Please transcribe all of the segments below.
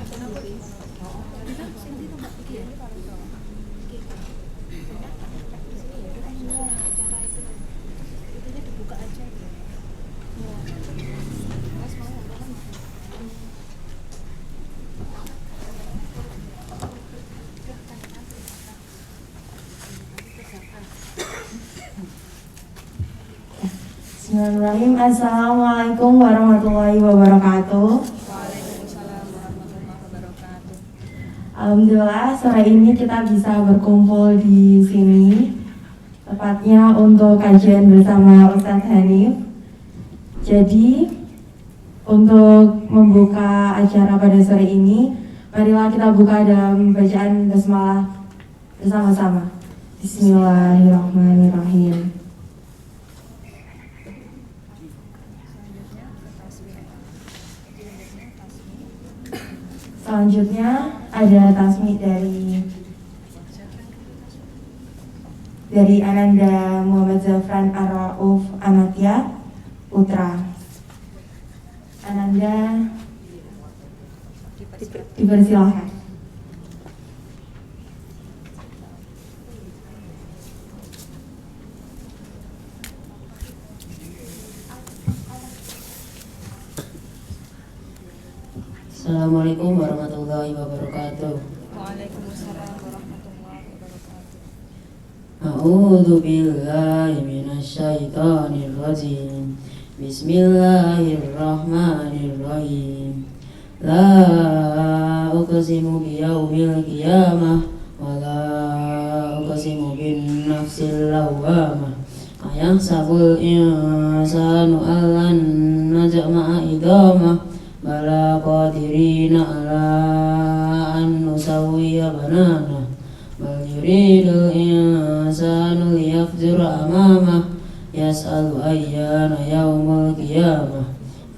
Bismillahirrahmanirrahim. Assalamualaikum warahmatullahi wabarakatuh. Waalaikumsalam warahmatullahi wabarakatuh. Alhamdulillah sore ini kita bisa berkumpul di sini, tepatnya untuk kajian bersama Ustadz Hanif. Jadi untuk membuka acara pada sore ini, marilah kita buka dalam bacaan basmalah bersama-sama. Bismillahirrahmanirrahim. Selanjutnya ada tasmi dari Ananda Muhammad Zafran Ar-Rauf Amatya Putra. Ananda dipersilahkan. Assalamualaikum warahmatullahi wabarakatuh. Waalaikumsalam warahmatullahi wabarakatuh. A'udzu billahi minasyaitonir rajim. Bismillahirrahmanirrahim. La uqsimu biyaumil qiyamah wa la uqsimu bin nafsil lawwamah. Ayahsabul insanu allan najma'a idhamah. Bala qadirina ala an nusawwiya banana. Bal yuridul insanu liyafjura amamah. Yas'alu ayyana yaumul qiyamah.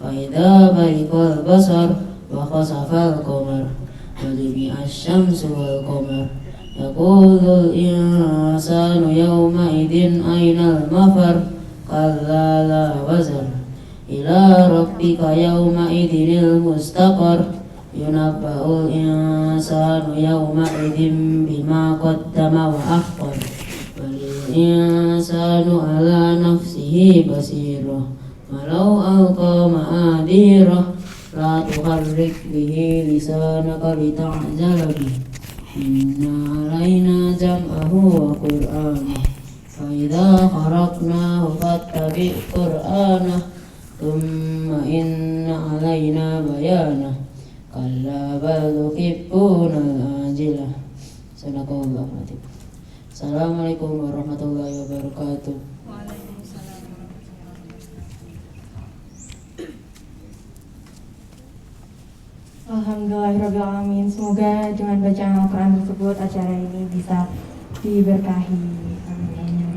Fa idza bariqal basar wa khasafal qamar wa jumi'asy syamsu wal qamar. Yaqulul insanu yawma idzin ainal mafar. Kalla la wazar ila rabbika yawma idzinil mustaqar. Yunabba'ul insanu yawma idzin bima qaddama wa akhkhar. Balil insanu ala nafsihi basirah. Walau alqa ma'adirah. La tuharrik bihi lisanaka lita'jala bihi. Inna alaina jam'ahu wa qur'anah. Fa idza qara'nahu fattabi' qur'anah. Thumma inna alaina bayanah. Kalla bal tuhibbuna al-ajilah. Sadaqallahu al-azim. Assalamualaikum warahmatullahi wabarakatuh. Waalaikumsalam warahmatullahi wabarakatuh. Alhamdulillahirrahmanirrahim. Semoga dengan bacaan Al-Quran tersebut acara ini bisa diberkahi. Amin.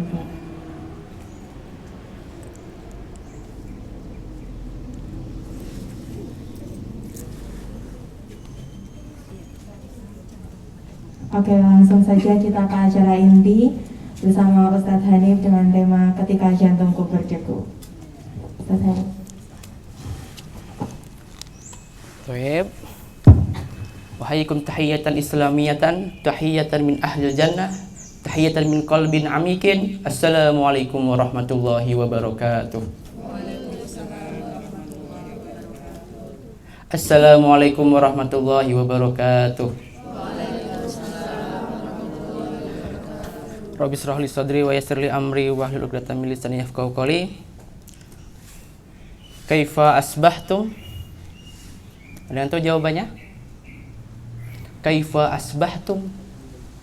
Oke, langsung saja kita ke acara inti bersama Ustadz Hanif dengan tema Ketika Jantungku Berdegup. Ustadz Hanif. Baik. Wahaikum tahiyatan islamiyatan, tahiyatan min ahlil jannah, tahiyatan min qalbin amikin. Assalamualaikum warahmatullahi wabarakatuh. Assalamualaikum warahmatullahi wabarakatuh. Rabbi shrah li sadri wa yassir li amri wahlul 'uqdatam min lisani yafqahu qawli. Kaifa asbahtum? Ada yang tahu jawabannya? Kaifa asbahtum?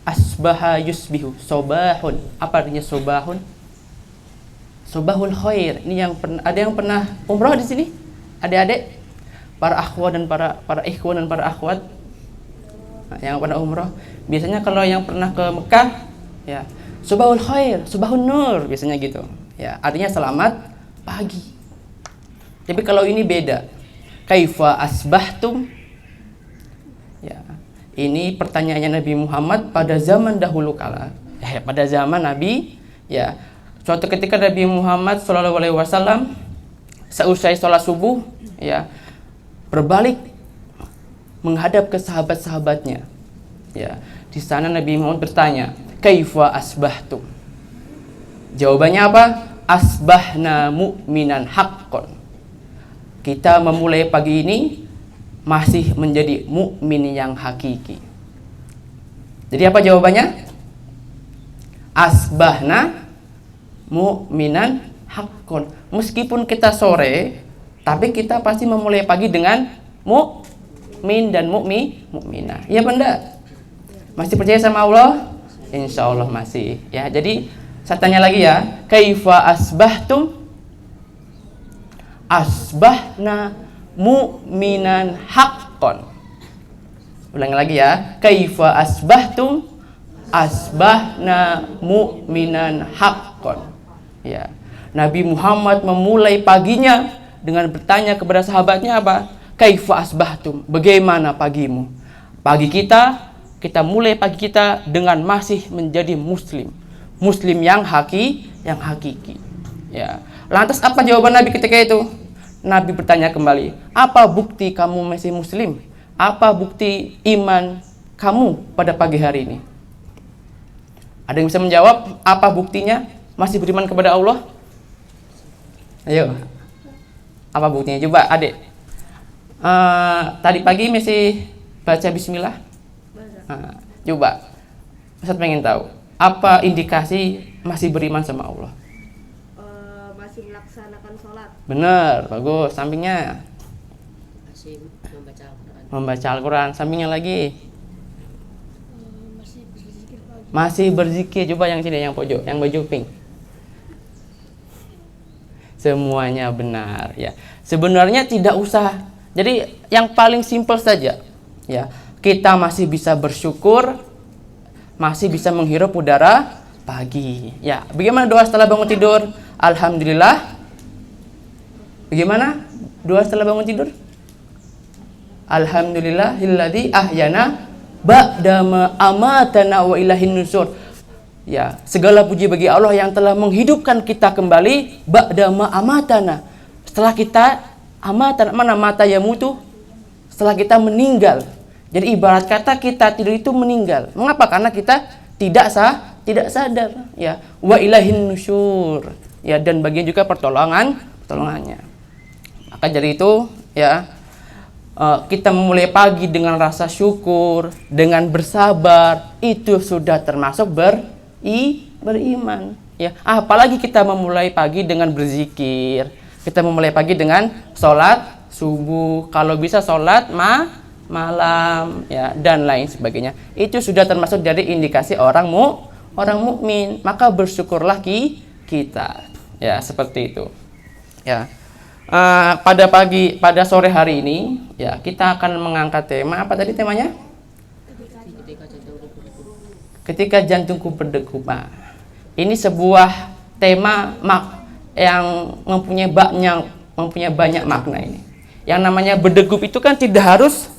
Asbaha yusbihu. Sobahun. Apa artinya sobahun? Sobahul khair. Ini yang ada yang pernah umroh di sini? Adik-adik? Para akhwat dan para ikhwan dan para akhwat yang pernah umroh. Biasanya kalau yang pernah ke Mekah, ya, Subahul khair, subahun nur, biasanya gitu. Ya, artinya selamat pagi. Tapi kalau ini beda. Kaifa asbahtum? Ya, ini pertanyaannya Nabi Muhammad pada zaman dahulu kala. Pada zaman Nabi, ya, suatu ketika Nabi Muhammad SAW seusai sholat subuh, ya, berbalik menghadap ke sahabat-sahabatnya. Ya, di sana Nabi Muhammad bertanya, "Kaifa asbahtum?" Jawabannya apa? Asbahna mu'minan haqqan. Kita memulai pagi ini masih menjadi mukmin yang hakiki. Jadi apa jawabannya? Asbahna mu'minan haqqan. Meskipun kita sore, tapi kita pasti memulai pagi dengan mukmin dan mukminah. Iya benda? Masih percaya sama Allah? Insya Allah masih. Ya, jadi saya tanya lagi ya, kaifa asbahtum? Asbahna mu'minan haqqan. Ulangi lagi ya, kaifa asbahtum? Asbahna mu'minan haqqan. Ya. Nabi Muhammad memulai paginya dengan bertanya kepada sahabatnya apa? Kaifa asbahtum? Bagaimana pagimu? Pagi kita mulai pagi kita dengan masih menjadi muslim. Muslim yang hakiki. Ya. Lantas apa jawaban Nabi ketika itu? Nabi bertanya kembali, apa bukti kamu masih muslim? Apa bukti iman kamu pada pagi hari ini? Ada yang bisa menjawab? Apa buktinya masih beriman kepada Allah? Ayo. Apa buktinya? Coba adik. Tadi pagi masih baca bismillah? Coba. Ustaz pengen tahu. Apa indikasi masih beriman sama Allah? Masih melaksanakan sholat. Benar, bagus. Sampingnya Masih membaca Al-Quran. membaca Al-Quran. Sampingnya lagi Masih berzikir pagi. masih berzikir. Coba yang sini, yang pojok, yang baju pink. Semuanya benar ya. Sebenarnya tidak usah. Jadi yang paling simpel saja ya. Kita masih bisa bersyukur, masih bisa menghirup udara pagi. Ya, bagaimana doa setelah bangun tidur? Alhamdulillah. Bagaimana doa setelah bangun tidur? Alhamdulillahilladzi ahyana ba'da ma amatana wa ilaihin nusur. Ya, segala puji bagi Allah yang telah menghidupkan kita kembali ba'da ma amatana. Setelah kita amatan, mana mata yamutu? Setelah kita meninggal. Jadi ibarat kata kita tidur itu meninggal. Mengapa? Karena kita tidak sadar ya. Wa ilaihin nusyur. Ya, dan bagian juga pertolongannya. Maka dari itu ya, kita memulai pagi dengan rasa syukur, dengan bersabar, itu sudah termasuk beriman ya. Apalagi kita memulai pagi dengan berzikir, kita memulai pagi dengan sholat subuh, kalau bisa sholat malam ya, dan lain sebagainya. Itu sudah termasuk dari indikasi orang mukmin. Maka bersyukurlah kita ya, seperti itu ya. Pada sore hari ini ya, kita akan mengangkat tema apa tadi temanya? Ketika jantungku berdegup. Ini sebuah tema yang mempunyai banyak makna ini. Yang namanya berdegup itu kan tidak harus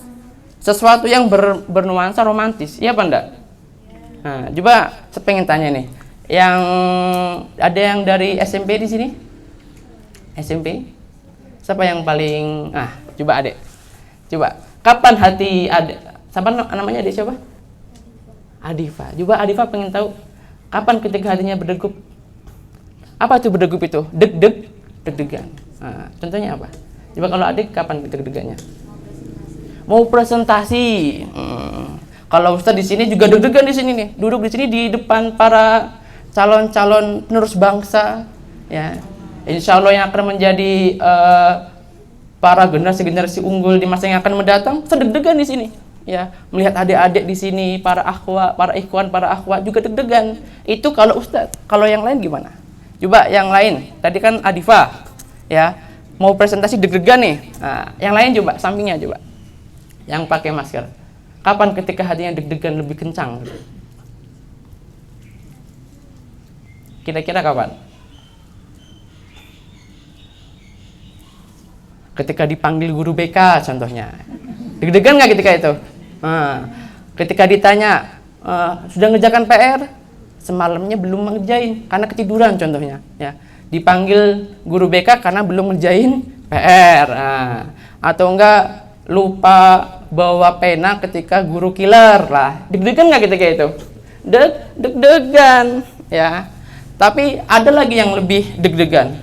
sesuatu yang bernuansa romantis, iya apa enggak? Nah, coba saya pengen tanya nih, ada yang dari SMP di sini? SMP? Siapa yang paling? Coba adek. Coba, kapan hati adek? Siapa namanya adek siapa? Adifa. Coba Adifa pengen tahu, kapan ketika hatinya berdegup? Apa tuh berdegup itu? Deg-degan. Nah, contohnya apa? Coba kalau adik kapan deg-degannya? Mau presentasi. Kalau Ustaz di sini juga deg-degan di sini nih. Duduk di sini di depan para calon-calon penerus bangsa ya. Insya Allah yang akan menjadi para generasi unggul di masa yang akan mendatang, deg-degan di sini ya. Melihat adik-adik di sini, para ikhwan, para akhwat juga deg-degan. Itu kalau Ustaz. Kalau yang lain gimana? Coba yang lain. Tadi kan Adifa ya, mau presentasi deg-degan nih. Nah, yang lain coba sampingnya coba. Yang pakai masker. Kapan ketika hatinya deg-degan lebih kencang? Kira-kira kapan? Ketika dipanggil guru BK contohnya. Deg-degan nggak ketika itu? Ketika ditanya, sudah ngerjakan PR? Semalamnya belum ngerjain karena ketiduran contohnya. Ya. Dipanggil guru BK karena belum ngerjain PR. Atau enggak lupa bawa pena ketika guru killer lah. Deg-degan nggak ketika itu? Deg-degan ya. Tapi ada lagi yang lebih deg-degan.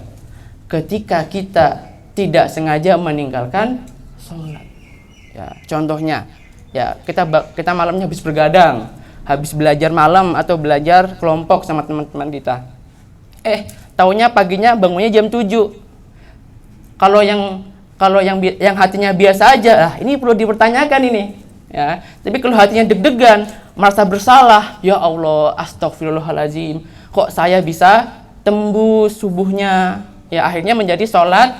Ketika kita tidak sengaja meninggalkan sholat. Ya, contohnya, ya kita malamnya habis bergadang, habis belajar malam atau belajar kelompok sama teman-teman kita. Taunya paginya bangunnya jam 7. Kalau yang hatinya biasa aja, ini perlu dipertanyakan ini. Ya, tapi kalau hatinya deg-degan, merasa bersalah, ya Allah, astagfirullahaladzim, kok saya bisa tembus subuhnya? Ya akhirnya menjadi sholat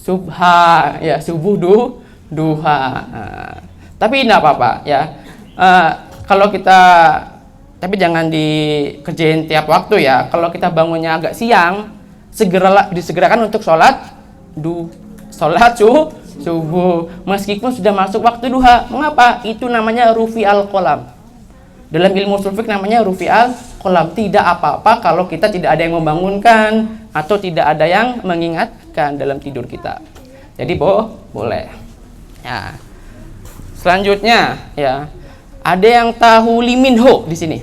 subha, ya subuh duha. Tapi tidak apa-apa ya. Kalau kita, tapi jangan dikerjain tiap waktu ya. Kalau kita bangunnya agak siang, disegerakan untuk sholat subuh meskipun sudah masuk waktu duha. Mengapa? Itu namanya rufi al-qalam. Dalam ilmu ushul fiqh namanya rufi al-qalam. Tidak apa-apa kalau kita tidak ada yang membangunkan atau tidak ada yang mengingatkan dalam tidur kita. Jadi boleh. Ya. Selanjutnya ya. Ada yang tahu Lee Min Ho di sini?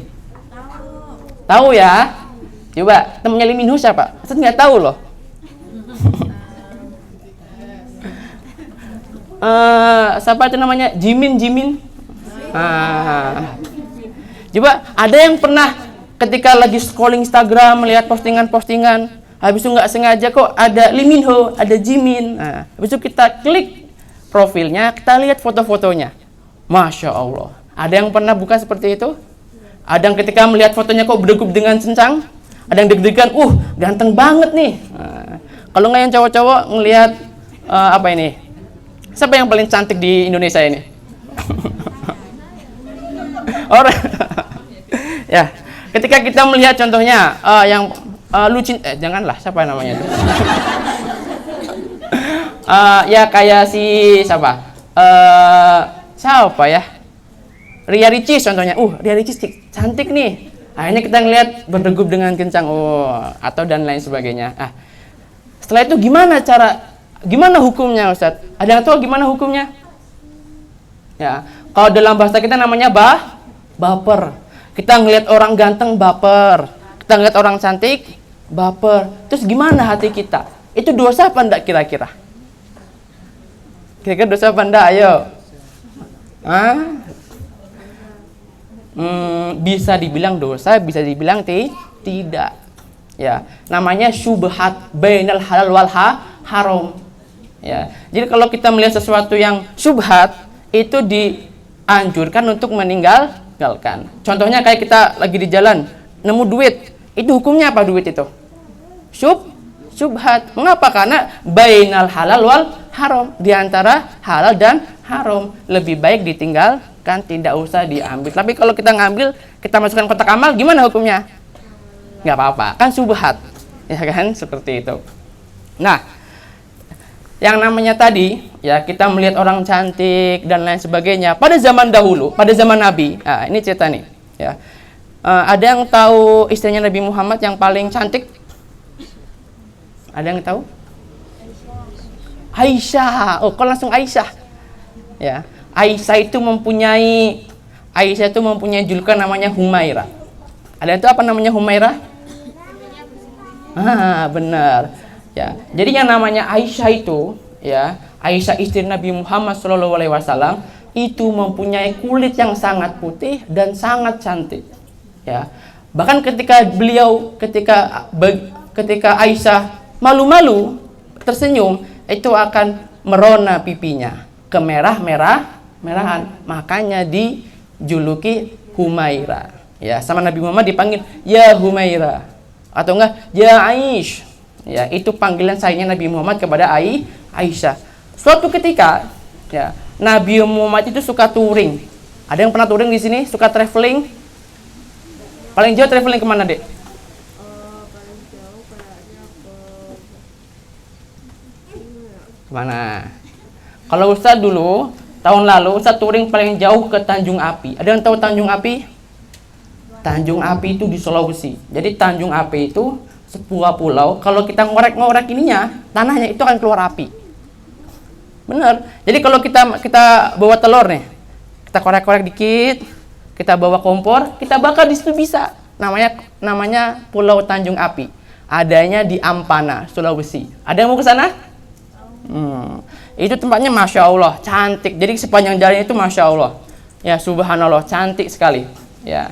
Tahu ya? Coba temannya Lee Min Ho siapa? Saya nggak tahu loh. Siapa itu namanya? Jimin. Coba ada yang pernah ketika lagi scrolling Instagram melihat postingan-postingan, habis itu nggak sengaja kok ada Lee Min Ho, ada Jimin. Habis itu kita klik profilnya, kita lihat foto-fotonya. Masya Allah. Ada yang pernah buka seperti itu? Ada yang ketika melihat fotonya kok berdegup dengan kencang? Ada yang deg-degan, ganteng banget nih. Kalau nggak yang cowok-cowok ngelihat apa ini? Siapa yang paling cantik di Indonesia ini? Orang. Ya, ketika kita melihat contohnya yang lucin, janganlah siapa namanya itu? Ya kayak si siapa? Siapa ya? Ria Ricis contohnya. Ria Ricis cantik nih. Akhirnya kita ngelihat berdegup dengan kencang. Atau dan lain sebagainya. Setelah itu gimana hukumnya, Ustadz? Ada yang tahu gimana hukumnya? Ya, kalau dalam bahasa kita namanya baper. Kita ngelihat orang ganteng baper. Kita ngelihat orang cantik baper. Terus gimana hati kita? Itu dosa apa enggak kira-kira? Kira-kira dosa apa enggak? Ayo. Bisa dibilang dosa, bisa dibilang tidak. Ya, namanya syubhat bainal halal wal haram. Ya. Jadi kalau kita melihat sesuatu yang syubhat, itu dianjurkan untuk meninggalkan. Contohnya kayak kita lagi di jalan, nemu duit. Itu hukumnya apa duit itu? Syubhat. Mengapa? Karena bainal halal wal haram, di antara halal dan haram. Lebih baik ditinggalkan, tidak usah diambil. Tapi kalau kita ngambil, kita masukkan kotak amal, gimana hukumnya? Nggak apa-apa, kan syubhat. Ya kan, seperti itu. Nah, yang namanya tadi, ya kita melihat orang cantik dan lain sebagainya. Pada zaman dahulu, pada zaman Nabi, ini cerita nih. Ya, ada yang tahu istrinya Nabi Muhammad yang paling cantik? Ada yang tahu? Aisyah. Kok langsung Aisyah? Ya, Aisyah itu mempunyai julukan namanya Humairah. Ada itu apa namanya Humairah? Benar. Ya, jadi yang namanya Aisyah itu, ya, Aisyah istri Nabi Muhammad SAW itu mempunyai kulit yang sangat putih dan sangat cantik. Ya, bahkan ketika Aisyah malu-malu tersenyum, itu akan merona pipinya, kemerah-merahan. Makanya dijuluki Humairah. Ya, sama Nabi Muhammad dipanggil ya Humairah atau enggak ya Aish. Ya, itu panggilan sayangnya Nabi Muhammad kepada Aisyah. Suatu ketika, ya, Nabi Muhammad itu suka touring. Ada yang pernah touring di sini? Suka traveling? Paling jauh traveling kemana, Dek? Paling jauh kayaknya Kemana? Kalau Ustadz dulu, tahun lalu, Ustadz touring paling jauh ke Tanjung Api. Ada yang tahu Tanjung Api? Tanjung Api itu di Sulawesi. Jadi Tanjung Api itu sebuah pulau. Kalau kita ngorek-ngorek ininya, tanahnya itu akan keluar api. Bener. Jadi kalau kita bawa telur nih, kita korek-korek dikit, kita bawa kompor, kita bakar di situ bisa. Namanya Pulau Tanjung Api. Adanya di Ampana, Sulawesi. Ada yang mau ke sana? Itu tempatnya Masya Allah, cantik. Jadi sepanjang jalan itu Masya Allah. Ya, subhanallah, cantik sekali. Ya.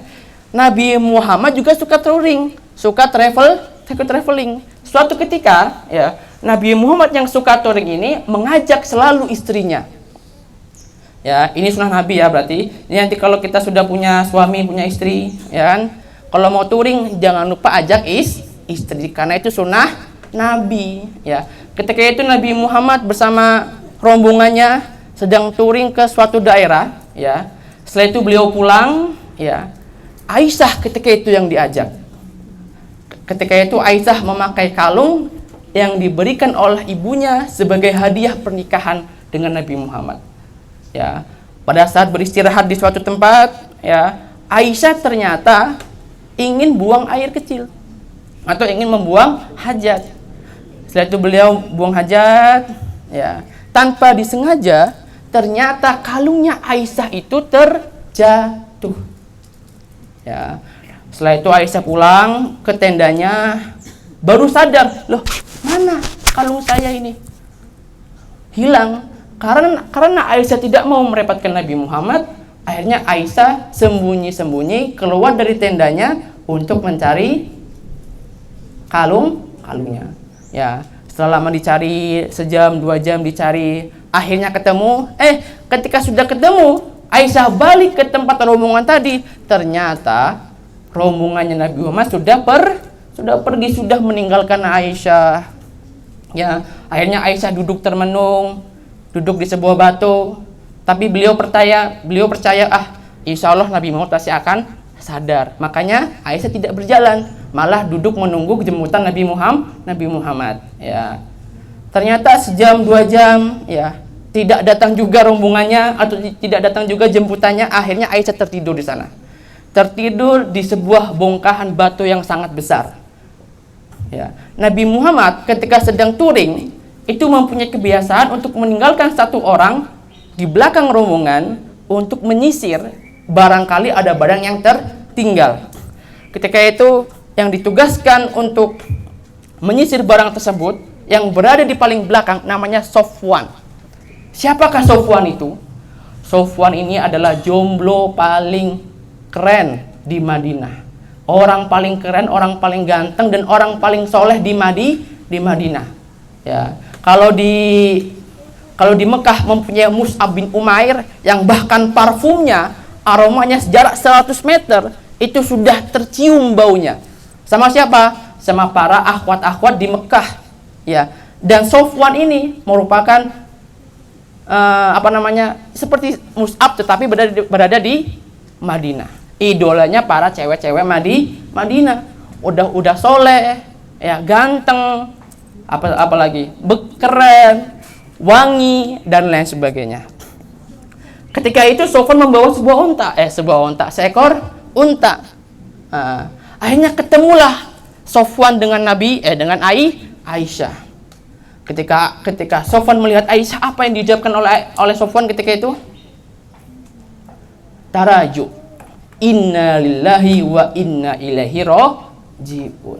Nabi Muhammad juga suka touring, suka traveling. Suatu ketika, ya, Nabi Muhammad yang suka touring ini mengajak selalu istrinya. Ya, ini sunnah Nabi ya berarti. Ini nanti kalau kita sudah punya suami, punya istri, ya kan? Kalau mau touring jangan lupa ajak istri karena itu sunnah Nabi, ya. Ketika itu Nabi Muhammad bersama rombongannya sedang touring ke suatu daerah, ya. Setelah itu beliau pulang, ya. Aisyah ketika itu yang diajak. Ketika itu Aisyah memakai kalung yang diberikan oleh ibunya sebagai hadiah pernikahan dengan Nabi Muhammad. Ya, pada saat beristirahat di suatu tempat, ya, Aisyah ternyata ingin buang air kecil atau ingin membuang hajat. Setelah itu beliau buang hajat, ya, tanpa disengaja ternyata kalungnya Aisyah itu terjatuh. Ya, setelah itu Aisyah pulang ke tendanya, baru sadar, loh, mana kalung saya ini? Hilang. Karena Aisyah tidak mau merepotkan Nabi Muhammad, akhirnya Aisyah sembunyi-sembunyi keluar dari tendanya untuk mencari kalungnya. Ya, setelah lama dicari, sejam, 2 jam dicari, akhirnya ketemu. Ketika sudah ketemu, Aisyah balik ke tempat rombongan tadi. Ternyata rombongannya Nabi Muhammad sudah pergi, sudah meninggalkan Aisyah. Ya, akhirnya Aisyah duduk termenung, duduk di sebuah batu. Tapi beliau percaya, insya Allah Nabi Muhammad pasti akan sadar. Makanya Aisyah tidak berjalan, malah duduk menunggu jemputan Nabi Muhammad. Ya, ternyata sejam 2 jam, ya, tidak datang juga rombongannya atau tidak datang juga jemputannya. Akhirnya Aisyah tertidur di sana. Tertidur di sebuah bongkahan batu yang sangat besar. Ya, Nabi Muhammad ketika sedang touring itu mempunyai kebiasaan untuk meninggalkan satu orang di belakang rombongan untuk menyisir barangkali ada barang yang tertinggal. Ketika itu yang ditugaskan untuk menyisir barang tersebut yang berada di paling belakang namanya Sofwan. Siapakah Sofwan itu? Sofwan ini adalah jomblo paling keren di Madinah. Orang paling keren, orang paling ganteng, dan orang paling soleh di Madinah. Ya, kalau di Mekah mempunyai Mus'ab bin Umair yang bahkan parfumnya, aromanya jarak 100 meter itu sudah tercium baunya. Sama siapa? Sama para akhwat-akhwat di Mekah. Ya, dan Sofwan ini merupakan seperti Mus'ab tetapi berada di Madinah. Idolanya para cewek-cewek Madinah. Udah soleh, ya, ganteng, apalagi keren, wangi, dan lain sebagainya. Ketika itu Sofwan membawa seekor unta. Akhirnya ketemulah Sofwan dengan Aisyah. Ketika Sofwan melihat Aisyah, apa yang diucapkan oleh Sofwan ketika itu? Taraju. Inna lillahi wa inna ilaihi raji'un.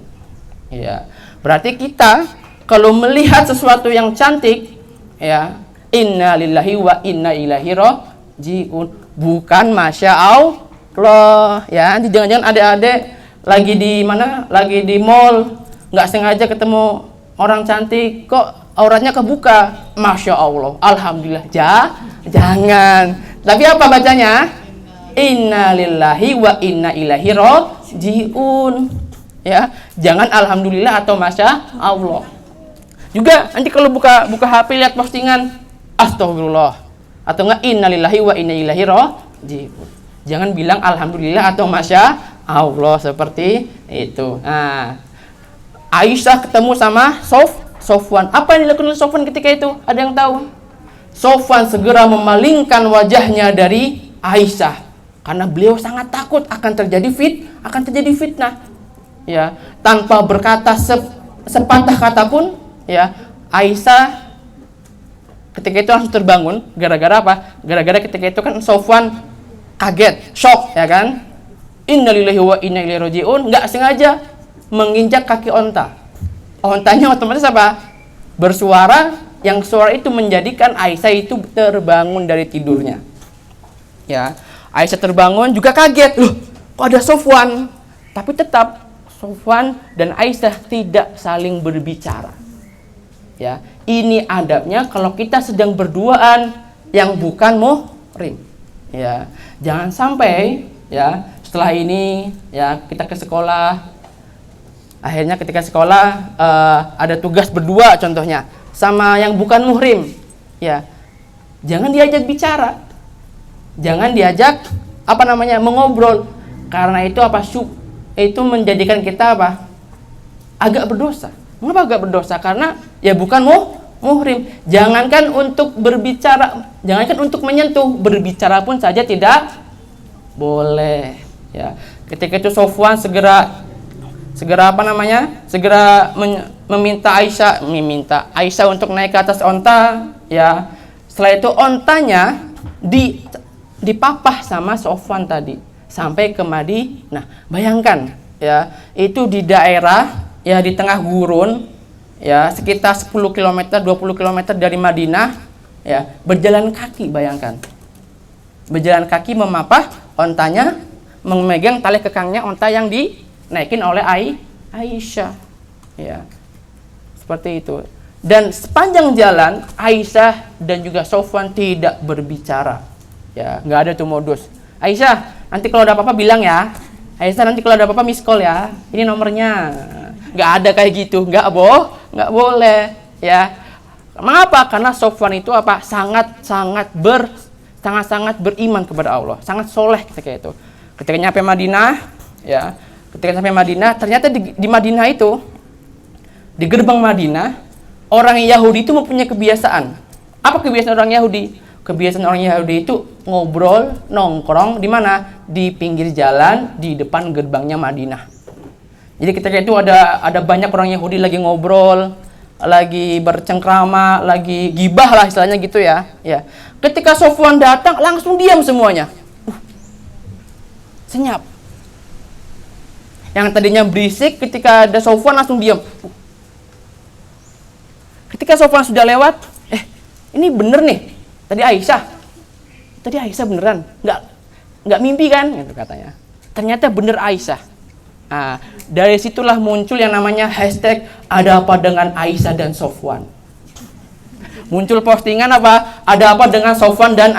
Ya, berarti kita kalau melihat sesuatu yang cantik, ya, inna lillahi wa inna ilaihi raji'un, bukan masya Allah. Ya, nanti jangan-jangan adik-adik lagi di mana? Lagi di mall, nggak sengaja ketemu orang cantik, kok auratnya kebuka, masya Allah, alhamdulillah. Jangan. Tapi apa bacanya? Inna lillahi wa inna ilaihi raji'un. Ya, jangan alhamdulillah atau masya Allah. Juga nanti kalau buka HP lihat postingan astagfirullah atau enggak innalillahi wa inna ilaihi raji'un. Jangan bilang alhamdulillah atau masya Allah seperti itu. Nah, Aisyah ketemu sama Sofwan. Apa yang dilakukan oleh Sofwan ketika itu? Ada yang tahu? Sofwan segera memalingkan wajahnya dari Aisyah karena beliau sangat takut akan terjadi fitnah. Ya, tanpa berkata sepatah kata pun, ya, Aisyah ketika itu langsung terbangun. Gara-gara apa? Gara-gara ketika itu kan Sofwan kaget, shock, ya kan? Innalillahi wa inna ilaihi raji'un, nggak sengaja menginjak kaki onta. Ontanya otomatis apa? Bersuara, yang suara itu menjadikan Aisyah itu terbangun dari tidurnya. Ya, Aisyah terbangun juga kaget, loh, kok ada Sofwan? Tapi tetap Sofwan dan Aisyah tidak saling berbicara. Ya, ini adabnya kalau kita sedang berduaan yang bukan muhrim. Ya, jangan sampai ya setelah ini ya kita ke sekolah. Akhirnya ketika sekolah ada tugas berdua contohnya sama yang bukan muhrim, ya jangan diajak bicara, jangan diajak mengobrol, karena itu itu menjadikan kita agak berdosa. Mengapa agak berdosa? Karena ya bukan muhrim. Jangankan untuk berbicara, jangankan untuk menyentuh, berbicara pun saja tidak boleh. Ya, ketika itu Sofwan segera meminta Aisyah untuk naik ke atas onta, ya. Setelah itu ontanya dipapah sama Sofwan tadi sampai ke Madinah. Bayangkan ya, itu di daerah ya di tengah gurun ya, sekitar 10 km 20 km dari Madinah ya, berjalan kaki. Bayangkan. Berjalan kaki memapah ontanya, memegang tali kekangnya onta yang dinaikin oleh Aisyah, ya seperti itu. Dan sepanjang jalan Aisyah dan juga Sofwan tidak berbicara, ya nggak ada tuh modus. Aisyah, nanti kalau ada apa-apa bilang ya. Aisyah, nanti kalau ada apa-apa miss call ya. Ini nomornya. Nggak ada kayak gitu, nggak boleh, ya. Mengapa? Karena Sofwan itu sangat beriman kepada Allah, sangat soleh ketika itu. Ketika nyampe Madinah, ya. Ketika sampai Madinah, ternyata di Madinah itu, di gerbang Madinah, orang Yahudi itu mempunyai kebiasaan. Apa kebiasaan orang Yahudi? Kebiasaan orang Yahudi itu ngobrol, nongkrong di mana? Di pinggir jalan, di depan gerbangnya Madinah. Jadi ketika itu ada banyak orang Yahudi lagi ngobrol, lagi bercengkrama, lagi gibah lah istilahnya gitu ya. Ya. Ketika Sofwan datang, langsung diam semuanya. Senyap. Yang tadinya berisik, ketika ada Sofwan langsung diam. Ketika Sofwan sudah lewat, ini bener nih. Tadi Aisyah beneran, nggak mimpi kan? Gitu katanya. Ternyata bener Aisyah. Nah, dari situlah muncul yang namanya hashtag ada apa dengan Aisyah dan Sofwan. Muncul postingan apa? Ada apa dengan Sofwan dan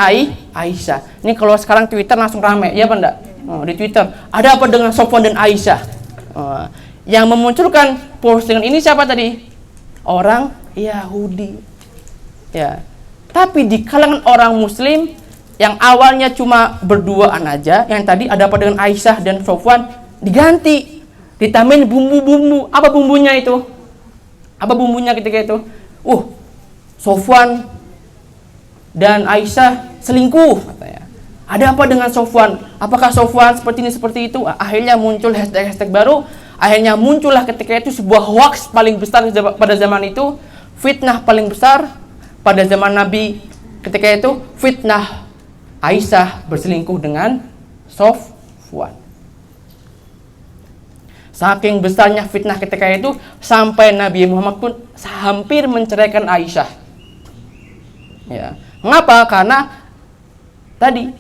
Aisyah. Ini kalau sekarang Twitter langsung rame, ya apa enggak? Di Twitter, ada apa dengan Sofwan dan Aisyah? Yang memunculkan postingan ini siapa tadi? Orang Yahudi. Ya. Tapi di kalangan orang Muslim yang awalnya cuma berduaan aja, yang tadi ada apa dengan Aisyah dan Sofwan, diganti, ditambahin bumbu-bumbu. Apa bumbunya itu? Apa bumbunya ketika itu? Sofwan dan Aisyah selingkuh, katanya. Ada apa dengan Sofwan? Apakah Sofwan seperti ini, seperti itu? Akhirnya muncul hashtag baru. Akhirnya muncullah ketika itu sebuah hoax paling besar pada zaman itu. Fitnah paling besar pada zaman Nabi ketika itu. Fitnah Aisyah berselingkuh dengan Sofwan. Saking besarnya fitnah ketika itu, sampai Nabi Muhammad pun hampir menceraikan Aisyah. Ya. Mengapa? Karena tadi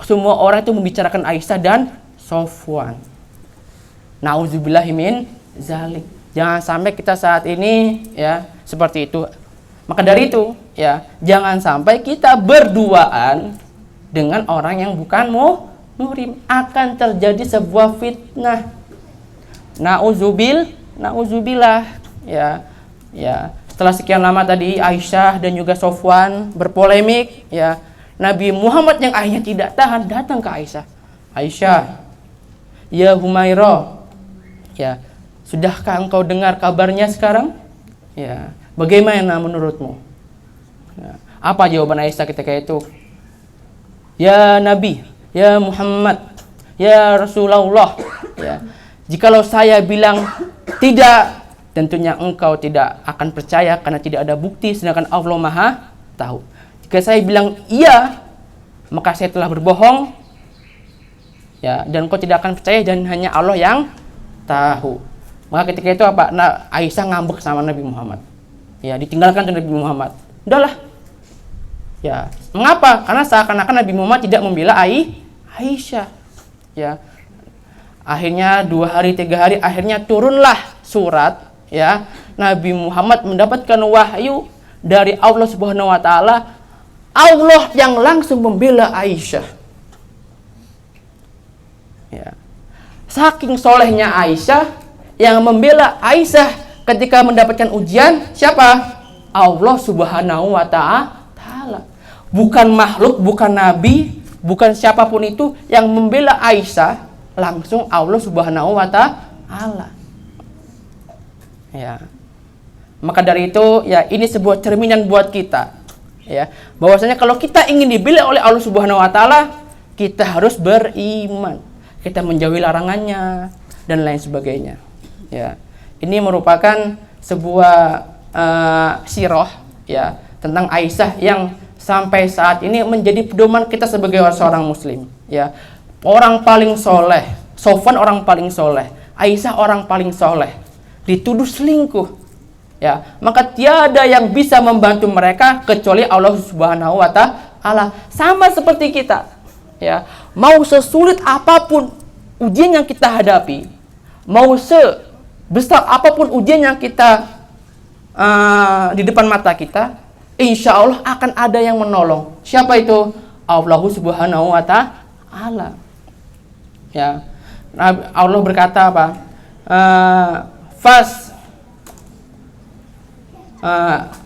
semua orang itu membicarakan Aisyah dan Sofwan. Nauzubillahi min zalik. Jangan sampai kita saat ini ya seperti itu. Maka dari itu ya, jangan sampai kita berduaan dengan orang yang bukan muhrim, akan terjadi sebuah fitnah. Nauzubillah ya. Ya, setelah sekian lama tadi Aisyah dan juga Sofwan berpolemik ya. Nabi Muhammad yang akhirnya tidak tahan datang ke Aisyah. Aisyah, ya Humairah, ya sudahkah engkau dengar kabarnya sekarang? Ya, bagaimana menurutmu? Ya, apa jawaban Aisyah ketika itu? Ya Nabi, ya Muhammad, ya Rasulullah, ya jikalau saya bilang tidak, tentunya engkau tidak akan percaya karena tidak ada bukti, sedangkan Allah tahu. Jika saya bilang iya, maka saya telah berbohong. Ya, dan kau tidak akan percaya dan hanya Allah yang tahu. Maka ketika itu apa? Nah, Aisyah ngambek sama Nabi Muhammad. Ya, ditinggalkan oleh Nabi Muhammad. Udahlah. Ya, mengapa? Karena seakan-akan Nabi Muhammad tidak membela Aisyah. Ya. Akhirnya 2 hari 3 hari akhirnya turunlah surat, ya. Nabi Muhammad mendapatkan wahyu dari Allah Subhanahu wa taala. Allah yang langsung membela Aisyah. Ya. Saking solehnya Aisyah, yang membela Aisyah ketika mendapatkan ujian siapa? Allah Subhanahu wa taala. Bukan makhluk, bukan nabi, bukan siapapun itu yang membela Aisyah, langsung Allah Subhanahu wa taala. Ya. Maka dari itu ya ini sebuah cerminan buat kita. Ya, bahwasanya kalau kita ingin dibela oleh Allah Subhanahu wa taala, kita harus beriman. Kita menjauhi larangannya dan lain sebagainya. Ya. Ini merupakan sebuah sirah ya tentang Aisyah yang sampai saat ini menjadi pedoman kita sebagai seorang muslim, ya. Orang paling soleh, Sofwan orang paling soleh, Aisyah orang paling soleh, dituduh selingkuh, ya. Maka tiada yang bisa membantu mereka kecuali Allah Subhanahu wa taala. Sama seperti kita, ya. Mau sesulit apapun ujian yang kita hadapi, mau sebesar apapun ujian yang kita di depan mata kita, insya Allah akan ada yang menolong. Siapa itu? Allah Subhanahu wa taala. Ya, Allah berkata apa?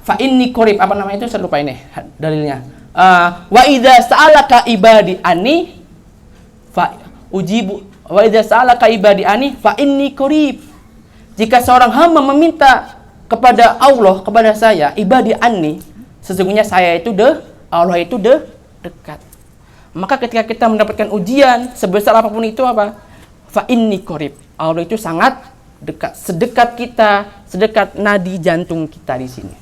Fa inni qarib, apa namanya itu? Saya lupa ini dalilnya. Wa idza sa'alaka ibadi anni fa ujibu wa idza sa'alaka ibadi anni fa inni qarib. Jika seorang hamba meminta kepada Allah, kepada saya, ibadi anni, sesungguhnya saya itu Allah itu dekat. Maka ketika kita mendapatkan ujian sebesar apapun itu apa? Fa inni qarib. Allah itu sangat dekat, sedekat kita, sedekat nadi jantung kita di sini.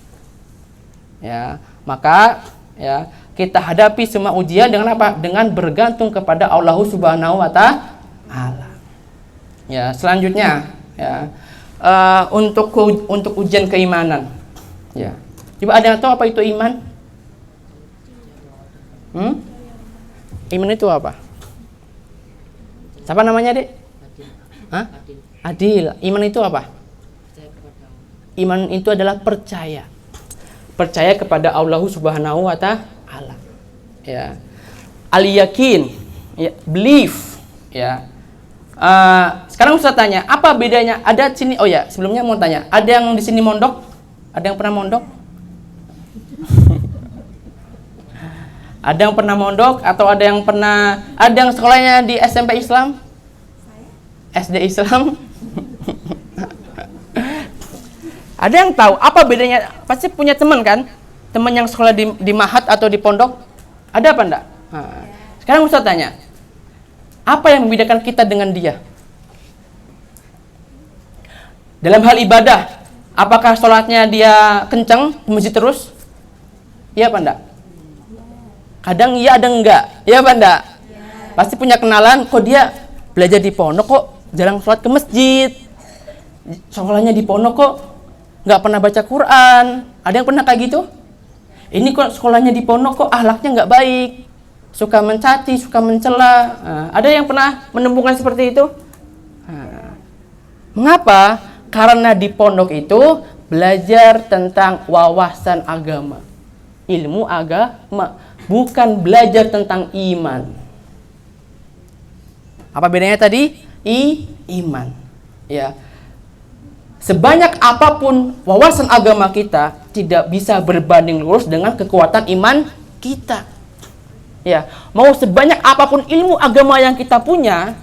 Ya, maka ya kita hadapi semua ujian dengan apa? Dengan bergantung kepada Allah Subhanahu wa taala. Ya, selanjutnya ya untuk ujian keimanan. Ya. Coba ada yang tahu apa itu iman? Iman itu apa? Siapa namanya, Dek? Hah? Adil. Iman itu apa? Iman itu adalah percaya. Percaya kepada Allah Subhanahu wa taala. Ya. Al-yakin, ya, belief, ya. Sekarang Ustaz tanya, apa bedanya? Ada sini, oh ya, sebelumnya mau tanya, ada yang di sini mondok? Ada yang pernah mondok? Ada yang pernah mondok atau ada yang sekolahnya di SMP Islam? SD Islam? Ada yang tahu apa bedanya? Pasti punya teman kan? Teman yang sekolah di Mahat atau di pondok? Ada apa enggak? Nah, sekarang Ustaz tanya, apa yang membedakan kita dengan dia? Dalam hal ibadah, apakah sholatnya dia kencang ke masjid terus? Iya apa enggak? Kadang iya, ada enggak? Iya apa enggak? Pasti punya kenalan, kok dia belajar di pondok kok jarang sholat ke masjid. Sekolahnya di pondok kok nggak pernah baca Quran. Ada yang pernah kayak gitu? Ini kok sekolahnya di pondok kok akhlaknya nggak baik, suka mencaci, suka mencela. Ada yang pernah menemukan seperti itu? Mengapa? Karena di pondok itu belajar tentang wawasan agama, ilmu agama, bukan belajar tentang iman. Apa bedanya tadi? Iman. Ya. Sebanyak apapun wawasan agama kita tidak bisa berbanding lurus dengan kekuatan iman kita. Ya, mau sebanyak apapun ilmu agama yang kita punya,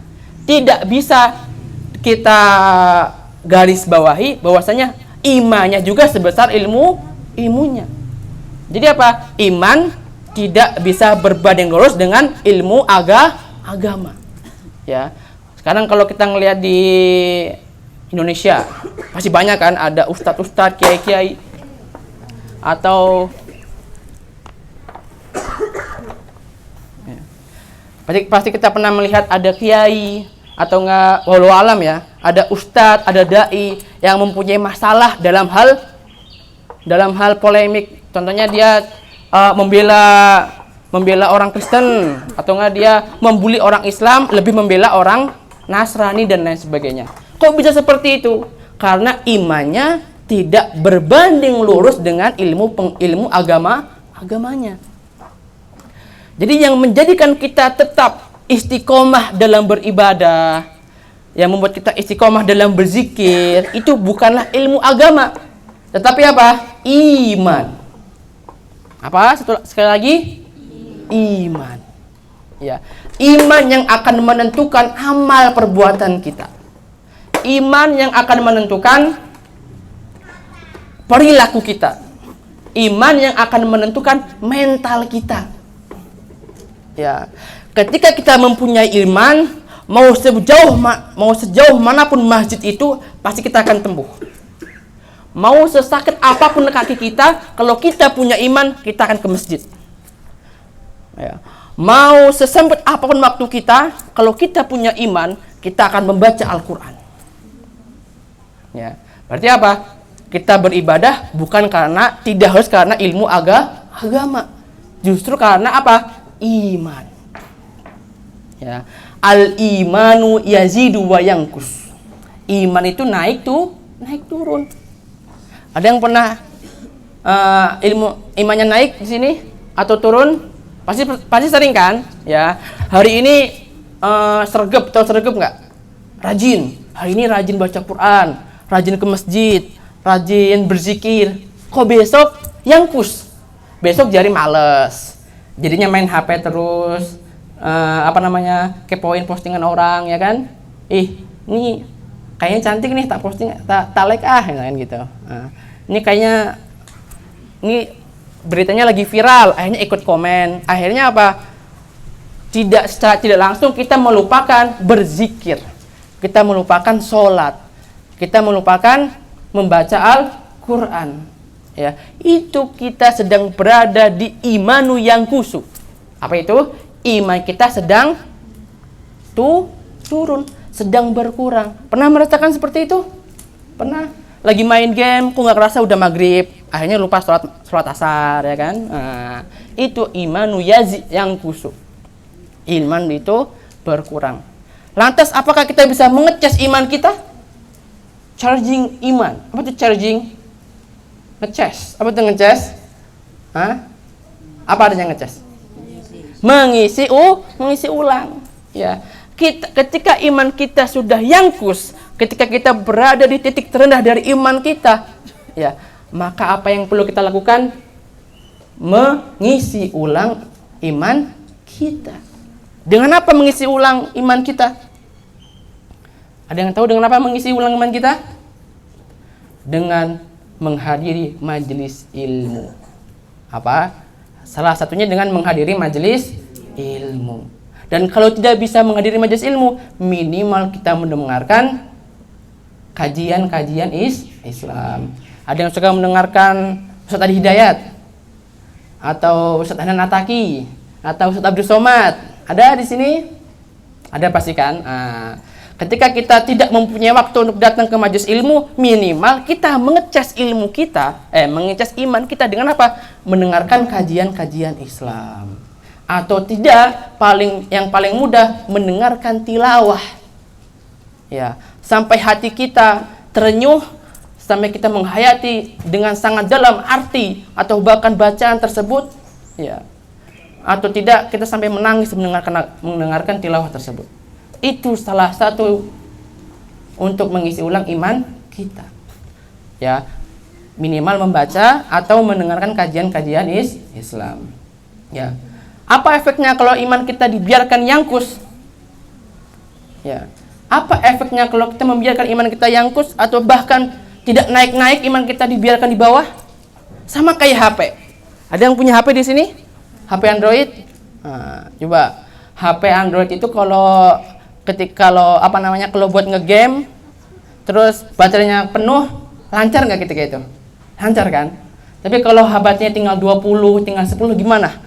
tidak bisa kita garis bawahi bahwasanya imannya juga sebesar ilmunya. Jadi apa? Iman tidak bisa berbanding lurus dengan ilmu agama. Ya. Sekarang kalau kita ngelihat di Indonesia, pasti banyak kan ada ustadz-ustadz, kiai-kiai, atau Pasti kita pernah melihat ada kiai atau enggak, walau alam ya, ada ustadz, ada dai yang mempunyai masalah dalam hal polemik. Contohnya dia membela orang Kristen, atau enggak dia membuli orang Islam, lebih membela orang Nasrani dan lain sebagainya. Kok bisa seperti itu? Karena imannya tidak berbanding lurus dengan ilmu agamanya. Jadi yang menjadikan kita tetap istiqomah dalam beribadah, yang membuat kita istiqomah dalam berzikir, itu bukanlah ilmu agama, tetapi apa? Iman. Apa? Sekali lagi, iman. Ya, iman yang akan menentukan amal perbuatan kita. Iman yang akan menentukan perilaku kita. Iman yang akan menentukan mental kita. Ya, ketika kita mempunyai iman, mau sejauh manapun masjid itu, pasti kita akan tempuh. Mau sesakit apapun kaki kita, kalau kita punya iman, kita akan ke masjid. Ya. Mau sesempit apapun waktu kita, kalau kita punya iman, kita akan membaca Al-Quran. Ya. Berarti apa? Kita beribadah bukan tidak harus karena ilmu agama. Justru karena apa? Iman. Ya. Al-imanu yazidu wa yanqus. Iman itu naik turun. Ada yang pernah imannya naik di sini atau turun? Pasti sering kan? Ya. Hari ini sergap nggak? Rajin. Hari ini rajin baca Quran, rajin ke masjid, rajin berzikir. Kok besok yangkus? Besok jadi males. Jadinya main HP terus, kepoin postingan orang, ya kan? Ini kayaknya cantik nih, tak posting, tak like gitu. Ini kayaknya ini beritanya lagi viral, akhirnya ikut komen. Akhirnya apa? Tidak langsung kita melupakan berzikir, kita melupakan sholat, kita melupakan membaca Al-Quran. Ya, itu kita sedang berada di imanu yang kusuk. Apa itu? Iman kita sedang turun, sedang berkurang. Pernah merasakan seperti itu? Pernah? Lagi main game, kok nggak kerasa udah maghrib, akhirnya lupa sholat asar, ya kan? Nah, itu imanu yang kusuk. Iman itu berkurang. Lantas apakah kita bisa mengecas iman kita? Charging iman. Apa itu charging? Ngecas. Apa itu ngecas? Apa artinya ngecas? Mengisi ulang. Ya. Ketika iman kita sudah yangkus, ketika kita berada di titik terendah dari iman kita, ya, maka apa yang perlu kita lakukan? Mengisi ulang iman kita. Dengan apa mengisi ulang iman kita? Ada yang tahu dengan apa mengisi ulang iman kita? Dengan menghadiri majelis ilmu. Apa? Salah satunya dengan menghadiri majelis ilmu. Dan kalau tidak bisa menghadiri majelis ilmu, minimal kita mendengarkan kajian-kajian Islam. Ada yang suka mendengarkan Ustaz Adi Hidayat, atau Ustaz Hanan Ataki, atau Ustaz Abdul Somad. Ada di sini? Ada pasti kan? Ketika kita tidak mempunyai waktu untuk datang ke majelis ilmu, minimal kita mengecas ilmu kita, mengecas iman kita dengan apa? Mendengarkan kajian-kajian Islam. Atau tidak, yang paling mudah mendengarkan tilawah. Ya, sampai hati kita terenyuh, sampai kita menghayati dengan sangat dalam arti atau bahkan bacaan tersebut, ya. Atau tidak, kita sampai menangis mendengarkan tilawah tersebut. Itu salah satu untuk mengisi ulang iman kita. Ya, minimal membaca atau mendengarkan kajian-kajian Islam. Ya. Apa efeknya kalau iman kita dibiarkan yangkus? Ya. Apa efeknya kalau kita membiarkan iman kita yangkus atau bahkan tidak naik-naik, iman kita dibiarkan di bawah? Sama kayak HP. Ada yang punya HP di sini? HP Android? Coba HP Android itu kalau buat ngegame terus baterainya penuh, lancar nggak ketika itu? Lancar kan? Tapi kalau baterainya tinggal 20, tinggal 10 gimana?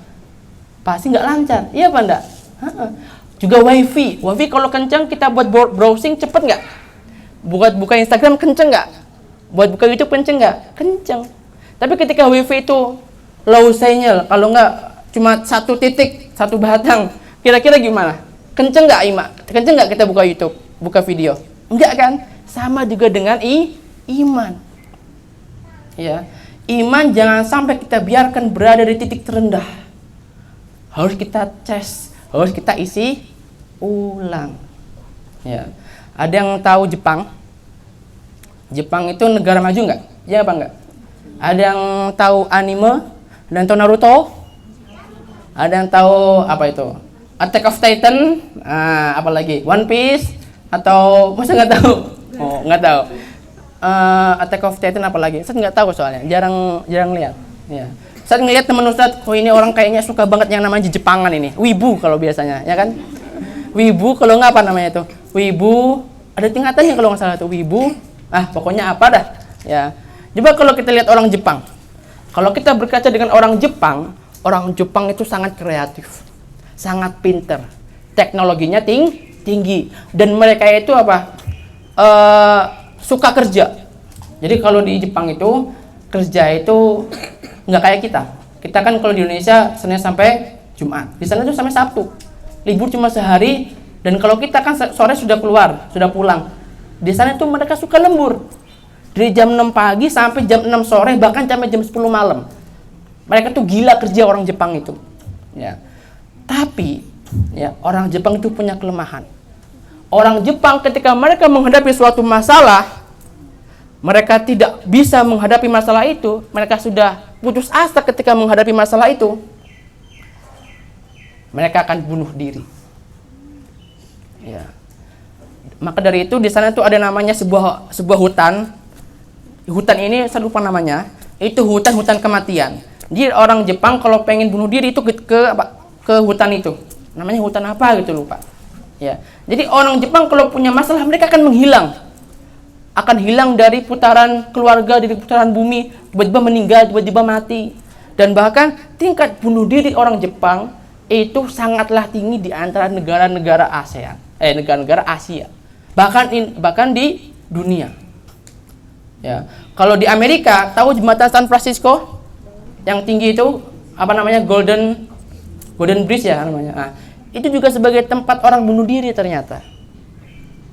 Pasti nggak lancar. Iya apa enggak? Juga wifi kalau kencang kita buat browsing cepet nggak? Buat buka Instagram kenceng nggak? Buat buka YouTube kenceng nggak? Kenceng. Tapi ketika wifi itu low signal, kalau nggak cuma satu titik, satu batang, kira-kira gimana? Kenceng nggak Ima? Kenceng nggak kita buka YouTube, buka video? Enggak kan? Sama juga dengan iman. Ya, iman jangan sampai kita biarkan berada di titik terendah. Harus kita tes, harus kita isi ulang. Ya, ada yang tahu Jepang? Jepang itu negara maju nggak? Ya apa nggak? Ada yang tahu anime? Ada yang tahu Naruto? Ada yang tahu apa itu? Attack of Titan? Apa lagi? One Piece? Atau masa nggak tahu? Oh, nggak tahu. Attack of Titan apa lagi? Saya nggak tahu soalnya, jarang lihat. Ya. Saya ngelihat teman Ustadz, kok ini orang kayaknya suka banget yang namanya Jepangan ini. Wibu kalau biasanya, ya kan? Wibu kalau nggak apa namanya itu? Wibu, ada tingkatannya kalau nggak salah itu wibu. Pokoknya apa dah. Ya. Coba kalau kita lihat orang Jepang. Kalau kita berkaca dengan orang Jepang itu sangat kreatif, sangat pinter, teknologinya tinggi, dan mereka itu apa? Suka kerja. Jadi kalau di Jepang itu kerja itu nggak kayak kita. Kita kan kalau di Indonesia Senin sampai Jumat, di sana tuh sampai Sabtu. Libur cuma sehari, dan kalau kita kan sore sudah keluar, sudah pulang. Di sana itu mereka suka lembur. Dari jam 6 pagi sampai jam 6 sore, bahkan sampai jam 10 malam. Mereka tuh gila kerja orang Jepang itu. Ya. Tapi ya, orang Jepang itu punya kelemahan. Orang Jepang ketika mereka menghadapi suatu masalah, mereka tidak bisa menghadapi masalah itu, mereka sudah putus asa ketika menghadapi masalah itu, mereka akan bunuh diri. Ya. Maka dari itu di sana tuh ada namanya sebuah hutan. Hutan ini saya lupa namanya. Itu hutan kematian. Jadi orang Jepang kalau pengen bunuh diri itu ke hutan itu. Namanya hutan apa gitu lupa. Ya. Jadi orang Jepang kalau punya masalah mereka akan menghilang. Akan hilang dari putaran keluarga, dari putaran bumi, tiba-tiba meninggal, tiba-tiba mati. Dan bahkan tingkat bunuh diri orang Jepang itu sangatlah tinggi di antara negara-negara ASEAN, negara-negara Asia. Bahkan di dunia. Ya. Kalau di Amerika, tahu jembatan San Francisco yang tinggi itu apa namanya? Golden Bridge ya namanya. Itu juga sebagai tempat orang bunuh diri ternyata.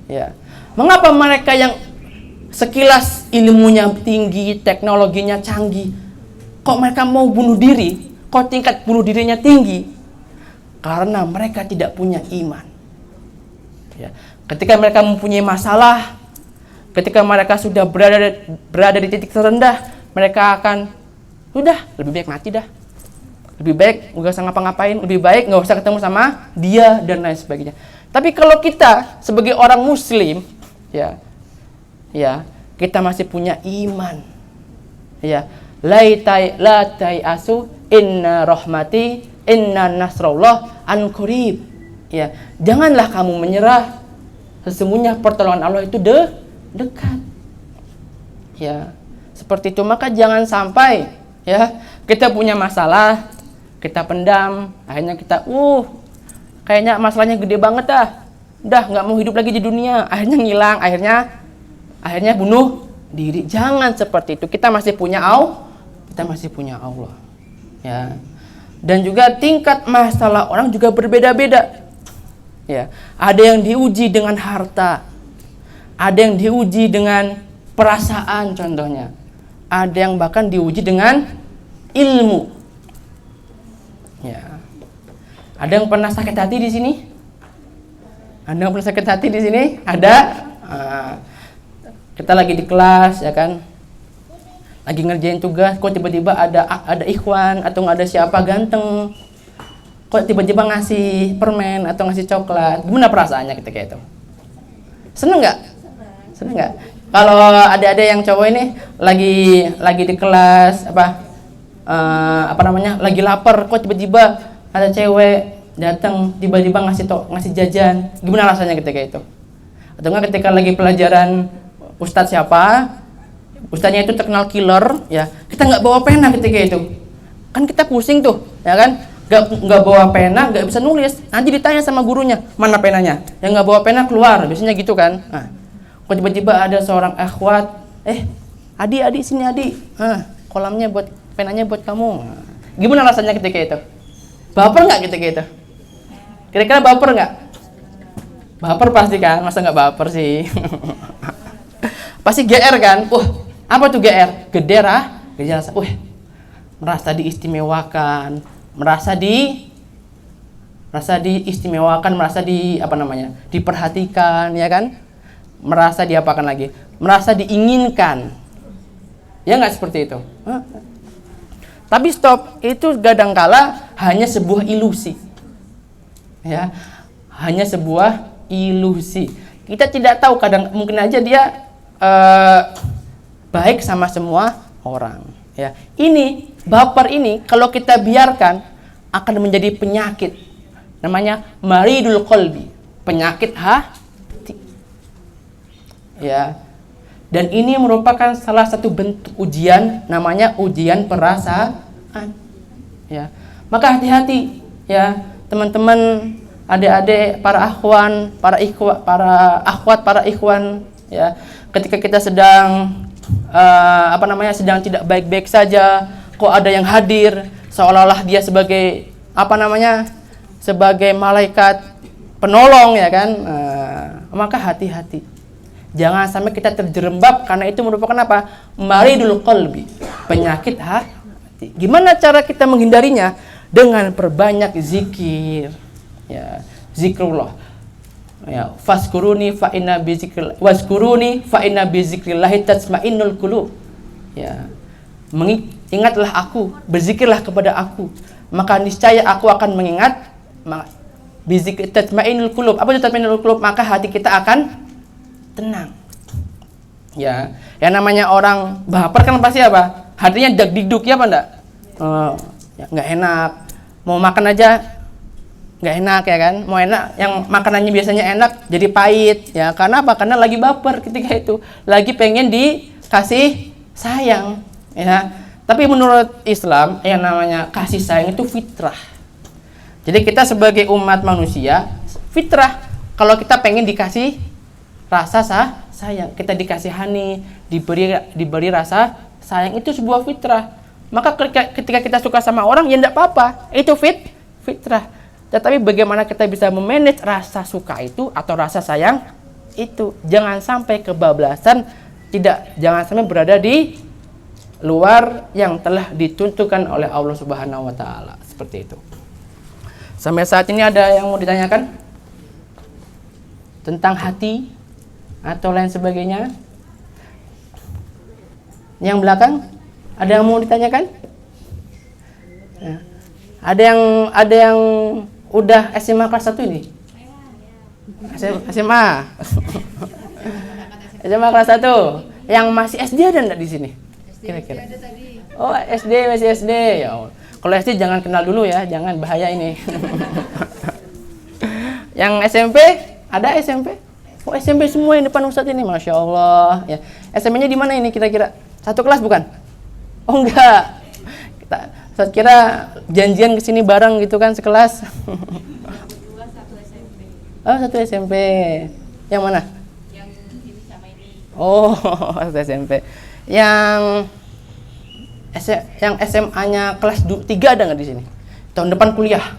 Ya. Mengapa mereka yang sekilas ilmunya tinggi, teknologinya canggih, kok mereka mau bunuh diri? Kok tingkat bunuh dirinya tinggi? Karena mereka tidak punya iman. Ya. Ketika mereka mempunyai masalah, ketika mereka sudah berada di titik terendah, mereka akan lebih baik mati dah. Lebih baik nggak usah ngapa-ngapain, lebih baik nggak usah ketemu sama dia dan lain sebagainya. Tapi kalau kita sebagai orang Muslim, ya kita masih punya iman. Ya, la asu inna rahmati inna nasrullah an qarib. Ya, janganlah kamu menyerah. Sesungguhnya pertolongan Allah itu dekat. Ya, seperti itu. Maka jangan sampai ya kita punya masalah, kita pendam, akhirnya kita kayaknya masalahnya gede banget udah nggak mau hidup lagi di dunia, akhirnya ngilang, akhirnya bunuh diri. Jangan seperti itu. Kita masih punya Allah. Ya. Dan juga tingkat masalah orang juga berbeda-beda. Ya, ada yang diuji dengan harta, ada yang diuji dengan perasaan contohnya, ada yang bahkan diuji dengan ilmu. Ya, ada yang pernah sakit hati di sini? Ada yang pernah sakit hati di sini? Ada. Kita lagi di kelas, ya kan? Lagi ngerjain tugas, kok tiba-tiba ada ikhwan atau nggak ada siapa ganteng, kok tiba-tiba ngasih permen atau ngasih coklat, gimana perasaannya ketika itu? Seneng nggak? Seneng nggak? Kalau ada yang cowok ini lagi di kelas lagi lapar, kok tiba-tiba ada cewek datang tiba-tiba ngasih jajan, gimana rasanya ketika itu? Atau nggak ketika lagi pelajaran ustadz siapa? Ustadznya itu terkenal killer, ya kita nggak bawa pena ketika itu, kan kita pusing tuh, ya kan? nggak bawa pena, nggak bisa nulis. Nanti ditanya sama gurunya, mana penanya? Yang nggak bawa pena keluar, biasanya gitu kan. Nah, kok tiba-tiba ada seorang akhwat, adik sini adik, kolamnya buat penanya buat kamu. Gimana rasanya ketika itu? Baper nggak ketika itu? Kira-kira baper nggak? Baper pasti kan, masa nggak baper sih? Pasti GR kan? Apa tuh GR? Gedera, gejala. Merasa diistimewakan, merasa diistimewakan, merasa diperhatikan, ya kan? Merasa diapakan lagi? Merasa diinginkan. Ya nggak seperti itu? Tapi stop, itu kadangkala hanya sebuah ilusi. Ya, hanya sebuah ilusi. Kita tidak tahu, mungkin aja dia baik sama semua orang. Ya, ini baper ini kalau kita biarkan akan menjadi penyakit. Namanya maridul qalbi, penyakit hati. Ya. Dan ini merupakan salah satu bentuk ujian, namanya ujian perasaan. Ya. Maka hati-hati ya, teman-teman, adik-adik, para akhwan, para akhwat, para ikhwan ya. Ketika kita sedang sedang tidak baik-baik saja, kok ada yang hadir seolah-olah dia sebagai sebagai malaikat penolong, ya kan? Maka hati-hati, jangan sampai kita terjerembab, karena itu merupakan apa? Maridul qalbi, penyakit hati. Gimana cara kita menghindarinya? Dengan perbanyak zikir, ya, zikrullah. Ya, faskuruni fa inna bi zikril waskuruni fa inna bi zikrillahi tatma'innul qulub. Ya. Ingatlah aku, berzikirlah kepada aku, maka niscaya aku akan mengingat. Bi zikri tatma'innul qulub. Apa itu tatma'innul qulub? Maka hati kita akan tenang. Ya, yang namanya orang baper kan pasti apa? Hatinya dag-digduk, ya apa enggak? Ya, nggak enak. Mau makan aja nggak enak, ya kan? Mau enak, yang makanannya biasanya enak jadi pahit, ya. Karena apa? Karena lagi baper ketika itu, lagi pengen dikasih sayang, ya. Tapi menurut Islam yang namanya kasih sayang itu fitrah. Jadi kita sebagai umat manusia fitrah, kalau kita pengen dikasih rasa sayang, kita dikasihani, diberi rasa sayang, itu sebuah fitrah. Maka ketika kita suka sama orang, ya enggak apa-apa, itu fitrah. Tetapi bagaimana kita bisa memanage rasa suka itu atau rasa sayang itu? Jangan sampai kebablasan, jangan sampai berada di luar yang telah ditentukan oleh Allah Subhanahu wa taala. Seperti itu. Sampai saat ini ada yang mau ditanyakan tentang hati atau lain sebagainya? Yang belakang ada yang mau ditanyakan? Ya. Ada yang udah SMA kelas 1 ini? SMA. SMA kelas 1. Yang masih SD ada enggak di sini? Kira-kira. Oh, SD, masih SD. Ya Allah. Kalau SD jangan kenal dulu ya, jangan, bahaya ini. Yang SMP, ada SMP? Oh, SMP semua yang depan Ustadz ini, Masya Allah. Ya. SMP-nya di mana ini kira-kira? Satu kelas bukan? Oh enggak. Saya kira janjian kesini bareng gitu kan, sekelas. Oh, satu SMP. Yang mana? Yang ini sama ini. Oh, satu SMP. Yang SMA-nya kelas 3 ada nggak di sini? Tahun depan kuliah.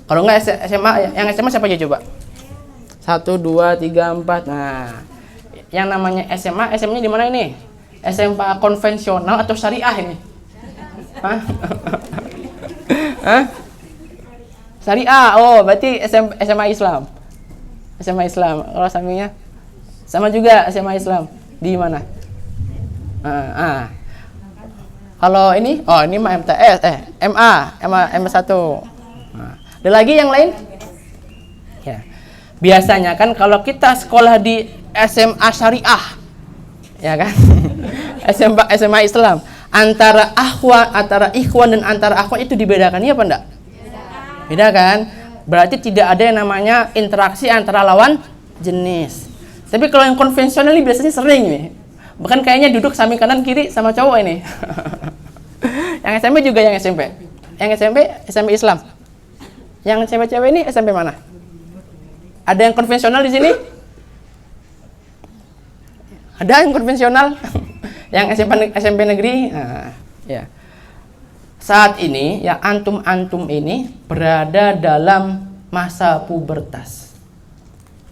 Kalau nggak SMA, yang SMA siapa aja coba? 1, 2, 3, 4. Nah, yang namanya SMA-nya di mana ini? SMA konvensional atau syariah ini? Hah? Hah? Syariah. Oh, berarti SMA Islam. SMA Islam. Kalau sampingnya sama juga SMA Islam. Di mana? Kalau ini, oh ini mah MTS, MA 1. Nah, ada lagi yang lain? Ya. Biasanya kan kalau kita sekolah di SMA syariah, ya kan? SMA Islam, antara ikhwan dan antara akhwat itu dibedakan, iya apa enggak? Beda kan? Berarti tidak ada yang namanya interaksi antara lawan jenis. Tapi kalau yang konvensional ini biasanya sering nih. Bahkan kayaknya duduk samping kanan kiri sama cowok ini. Yang SMP juga yang SMP. Yang SMP Islam. Yang cewek-cewek ini SMP mana? Ada yang konvensional di sini? Ada yang konvensional? Yang SMP negeri? Nah, ya. Saat ini ya antum ini berada dalam masa pubertas.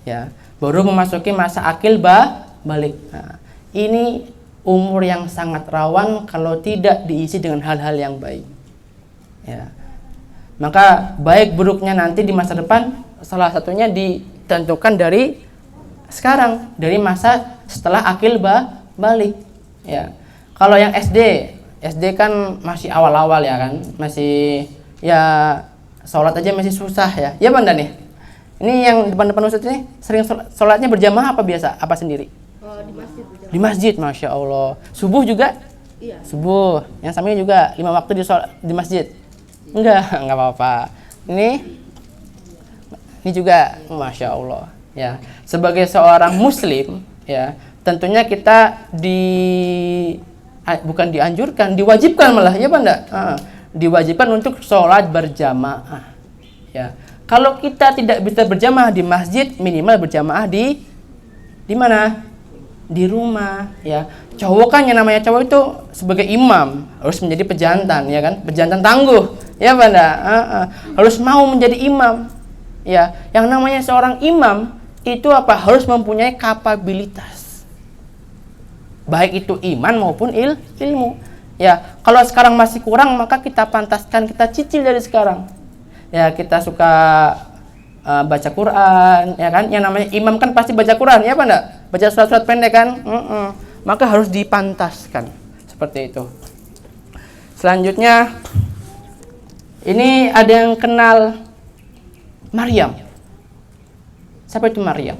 Ya, baru memasuki masa akil balik. Nah, ini umur yang sangat rawan kalau tidak diisi dengan hal-hal yang baik. Ya. Maka baik buruknya nanti di masa depan salah satunya ditentukan dari sekarang, dari masa setelah akil balik. Ya. Kalau yang SD kan masih awal-awal ya kan, masih ya sholat aja masih susah ya. Ya Banda nih. Ini yang depan Ustadz ini sering sholatnya berjamaah apa biasa? Apa sendiri? Di masjid. Di masjid, Masya Allah. Subuh juga? Iya. Subuh. Yang samanya juga 5 waktu di masjid? Enggak apa-apa. Ini juga Masya Allah. Ya, sebagai seorang Muslim, ya tentunya kita bukan dianjurkan, diwajibkan malah ya Banda. Diwajibkan untuk sholat berjamaah. Ya, kalau kita tidak bisa berjamaah di masjid, minimal berjamaah di mana? Di rumah. Ya, cowok kan yang namanya cowok itu sebagai imam harus menjadi pejantan, ya kan? Pejantan tangguh, ya Banda. Harus mau menjadi imam. Ya, yang namanya seorang imam itu apa? Harus mempunyai kapabilitas. Baik itu iman maupun ilmu. Ya, kalau sekarang masih kurang maka kita pantaskan, kita cicil dari sekarang. Ya, kita suka baca Quran, ya kan? Yang namanya imam kan pasti baca Quran, ya apa enggak? Baca surat-surat pendek kan? Maka harus dipantaskan seperti itu. Selanjutnya ini ada yang kenal Maryam. Siapa itu Maryam?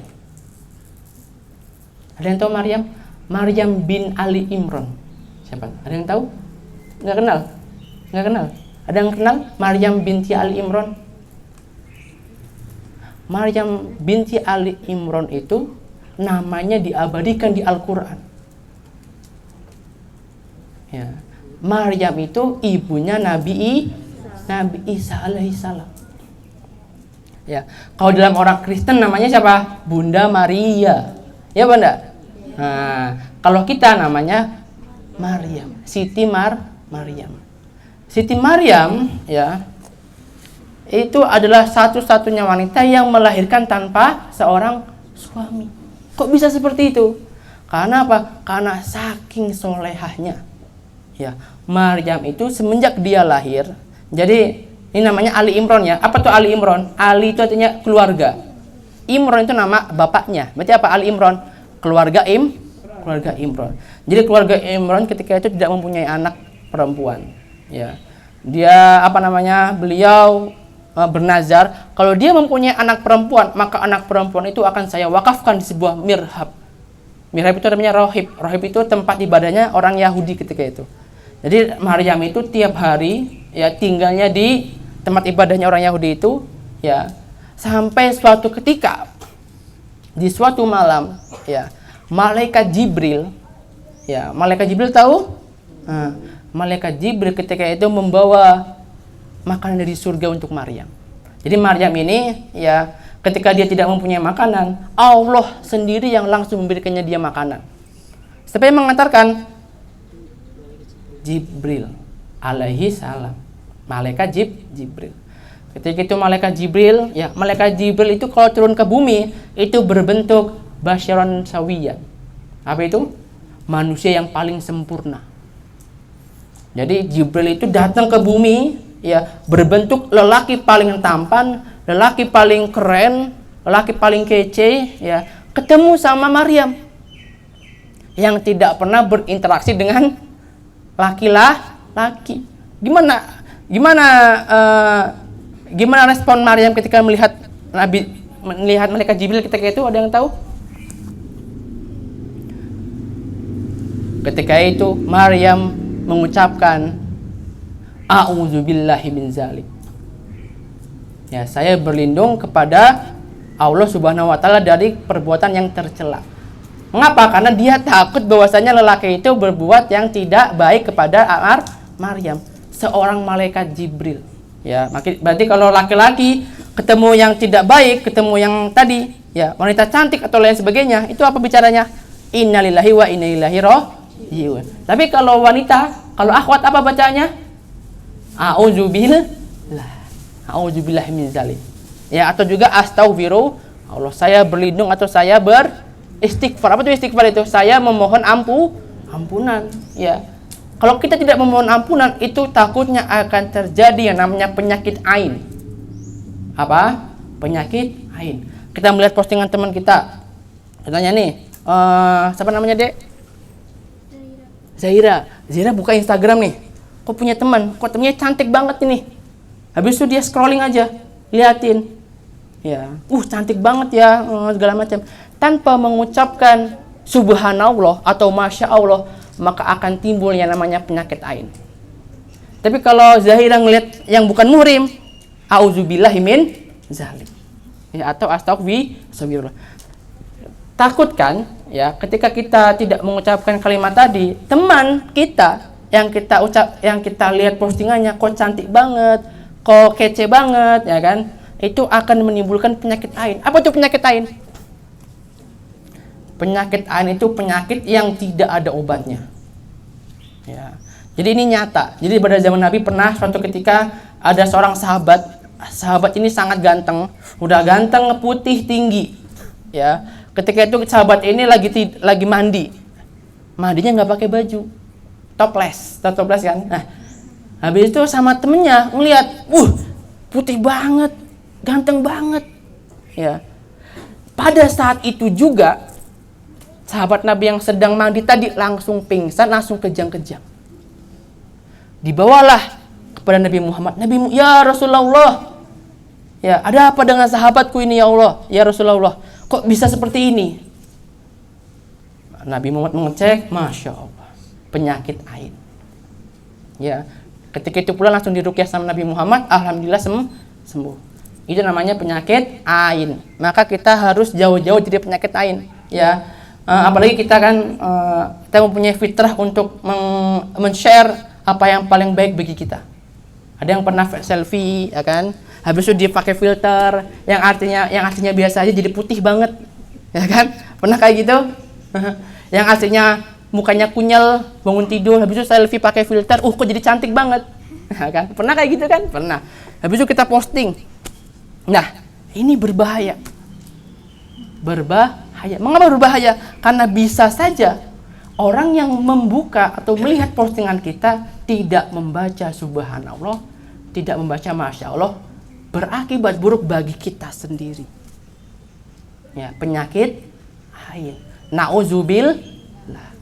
Ada yang tahu Maryam? Maryam bin Ali Imran. Siapa? Ada yang tahu? Nggak kenal? Nggak kenal? Ada yang kenal Maryam binti Ali Imran? Maryam binti Ali Imran itu namanya diabadikan di Al-Quran. Ya. Maryam itu ibunya Nabi Isa alaihissalam. Ya, kalau dalam orang Kristen namanya siapa? Bunda Maria. Ya Bunda? Nah, kalau kita namanya Maryam, Siti Maryam. Siti Maryam ya, itu adalah satu-satunya wanita yang melahirkan tanpa seorang suami. Kok bisa seperti itu? Karena apa? Karena saking solehahnya. Ya, Maryam itu semenjak dia lahir, jadi ini namanya Ali Imran ya. Apa tuh Ali Imran? Ali itu artinya keluarga. Imran itu nama bapaknya. Berarti apa Ali Imran? Keluarga Imran. Jadi keluarga Imran ketika itu tidak mempunyai anak perempuan. Ya. Dia beliau bernazar kalau dia mempunyai anak perempuan, maka anak perempuan itu akan saya wakafkan di sebuah mirhab. Mirhab itu namanya rohib. Rohib itu tempat ibadahnya orang Yahudi ketika itu. Jadi Maryam itu tiap hari ya tinggalnya di tempat ibadahnya orang Yahudi itu ya, sampai suatu ketika di suatu malam ya, malaikat Jibril tahu? Malaikat Jibril ketika itu membawa makanan dari surga untuk Maryam. Jadi Maryam ini ya, ketika dia tidak mempunyai makanan, Allah sendiri yang langsung memberikannya dia makanan. Siapa yang mengantarkan? Jibril alaihi salam. Malaikat Jibril. Ketika itu malaikat Jibril itu kalau turun ke bumi itu berbentuk basyaron sawiyan. Apa itu? Manusia yang paling sempurna. Jadi Jibril itu datang ke bumi ya, berbentuk lelaki paling tampan, lelaki paling keren, lelaki paling kece ya, ketemu sama Maryam yang tidak pernah berinteraksi dengan laki-laki. Gimana respon Maryam ketika melihat malaikat Jibril ketika itu? Ada yang tahu? Ketika itu Maryam mengucapkan a'udzubillahi min zalik. Ya, saya berlindung kepada Allah Subhanahu wa taala dari perbuatan yang tercela. Mengapa? Karena dia takut bahwasanya lelaki itu berbuat yang tidak baik kepada Maryam. seorang malaikat Jibril. Ya, berarti kalau laki-laki ketemu yang tidak baik, ketemu yang tadi, ya wanita cantik atau lain sebagainya, itu apa bicaranya? Innalillahi wa inna ilaihi raji'un. Tapi kalau wanita, kalau akhwat apa bacanya? A'udzubillah, a'udzubillahi min zalik. Ya, atau juga astaghfirullah, Allah, saya berlindung atau saya beristighfar. Apa itu istighfar itu? Saya memohon ampunan. Ya. Kalau kita tidak memohon ampunan, itu takutnya akan terjadi yang namanya penyakit ain. Apa? Penyakit ain. Kita melihat postingan teman kita. Contohnya nih, siapa namanya, Dek? Zaira buka Instagram nih. Kok punya teman? Kok temennya cantik banget ini? Habis itu dia scrolling aja, liatin. Ya, cantik banget ya, segala macam. Tanpa mengucapkan subhanallah atau masya Allah, maka akan timbul yang namanya penyakit ain. Tapi kalau Zahira ngeliat yang bukan muhrim, auzubillahi min zalik. Ya, atau astagfirullah. Takut kan? Ya, ketika kita tidak mengucapkan kalimat tadi, teman kita yang kita lihat postingannya, kok cantik banget, kok kece banget, ya kan? Itu akan menimbulkan penyakit ain. Apa itu penyakit ain? Penyakit ain itu penyakit yang tidak ada obatnya. Ya. Jadi ini nyata. Jadi pada zaman Nabi pernah suatu ketika ada seorang sahabat ini sangat ganteng, udah ganteng, putih, tinggi. Ya. Ketika itu sahabat ini lagi mandi. Mandinya nggak pakai baju. Toples kan. Nah, habis itu sama temennya ngeliat, putih banget, ganteng banget. Ya. Pada saat itu juga sahabat Nabi yang sedang mandi tadi langsung pingsan, langsung kejang-kejang. Dibawalah kepada Nabi Muhammad. Ya Rasulullah, ya ada apa dengan sahabatku ini ya Allah? Ya Rasulullah, kok bisa seperti ini? Nabi Muhammad mengecek, Masya Allah, penyakit ain. Ya, ketika itu pula langsung diruqyah sama Nabi Muhammad, alhamdulillah sembuh. Itu namanya penyakit ain. Maka kita harus jauh-jauh dari penyakit ain. Ya. Apalagi kita kan kita mempunyai fitrah untuk men-share apa yang paling baik bagi kita. Ada yang pernah selfie, ya kan? Habis itu dia pakai filter yang artinya biasa aja jadi putih banget, ya kan? Pernah kayak gitu? Yang aslinya mukanya kunyel, bangun tidur, habis itu selfie pakai filter, kok jadi cantik banget, ya kan? Pernah kayak gitu kan? Pernah. Habis itu kita posting. Nah, ini berbahaya. Mengapa berbahaya? Karena bisa saja orang yang membuka atau melihat postingan kita tidak membaca subhanallah, tidak membaca masya Allah, berakibat buruk bagi kita sendiri. Ya, penyakit ain. Nauzubillah.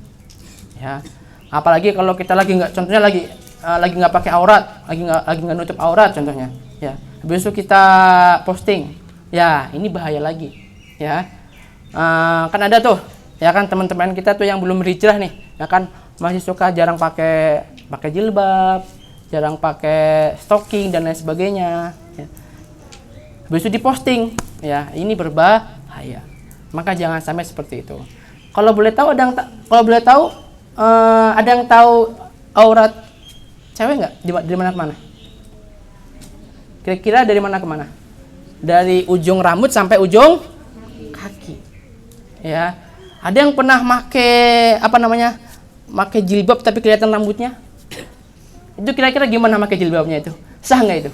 Ya. Apalagi kalau kita lagi nggak pakai aurat, lagi nggak nutup aurat contohnya. Ya. Habis itu kita posting. Ya, ini bahaya lagi. Ya. Kan ada tuh, ya kan teman-teman kita tuh yang belum berhijrah nih, ya kan masih suka jarang pakai jilbab, jarang pakai stocking dan lain sebagainya. Ya. Habis itu diposting, ya ini berbahaya. Maka jangan sampai seperti itu. Kalau boleh tahu ada yang tahu aurat cewek nggak? Dari mana ke mana? Kira-kira dari mana ke mana? Dari ujung rambut sampai ujung kaki. Ya, ada yang pernah make jilbab tapi kelihatan rambutnya? Itu kira-kira gimana make jilbabnya itu? Sah nggak itu?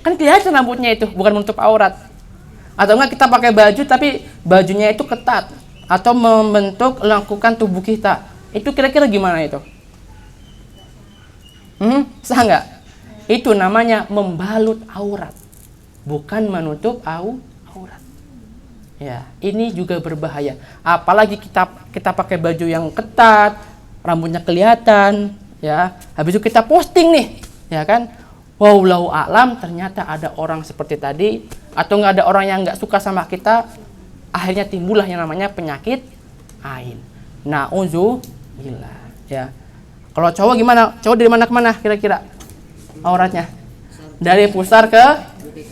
Kan kelihatan rambutnya itu, bukan menutup aurat. Atau enggak kita pakai baju tapi bajunya itu ketat atau membentuk lengkukan tubuh kita. Itu kira-kira gimana itu? Sah nggak? Itu namanya membalut aurat, bukan menutup aurat. Ya, ini juga berbahaya. Apalagi kita pakai baju yang ketat, rambutnya kelihatan, ya. Habis itu kita posting nih, ya kan? Wallahu a'lam, ternyata ada orang seperti tadi, atau nggak ada orang yang nggak suka sama kita, akhirnya timbullah yang namanya penyakit ain. Nauzubillah, ya. Kalau cowok gimana? Cowok dari mana ke mana kira-kira auratnya? Dari pusar ke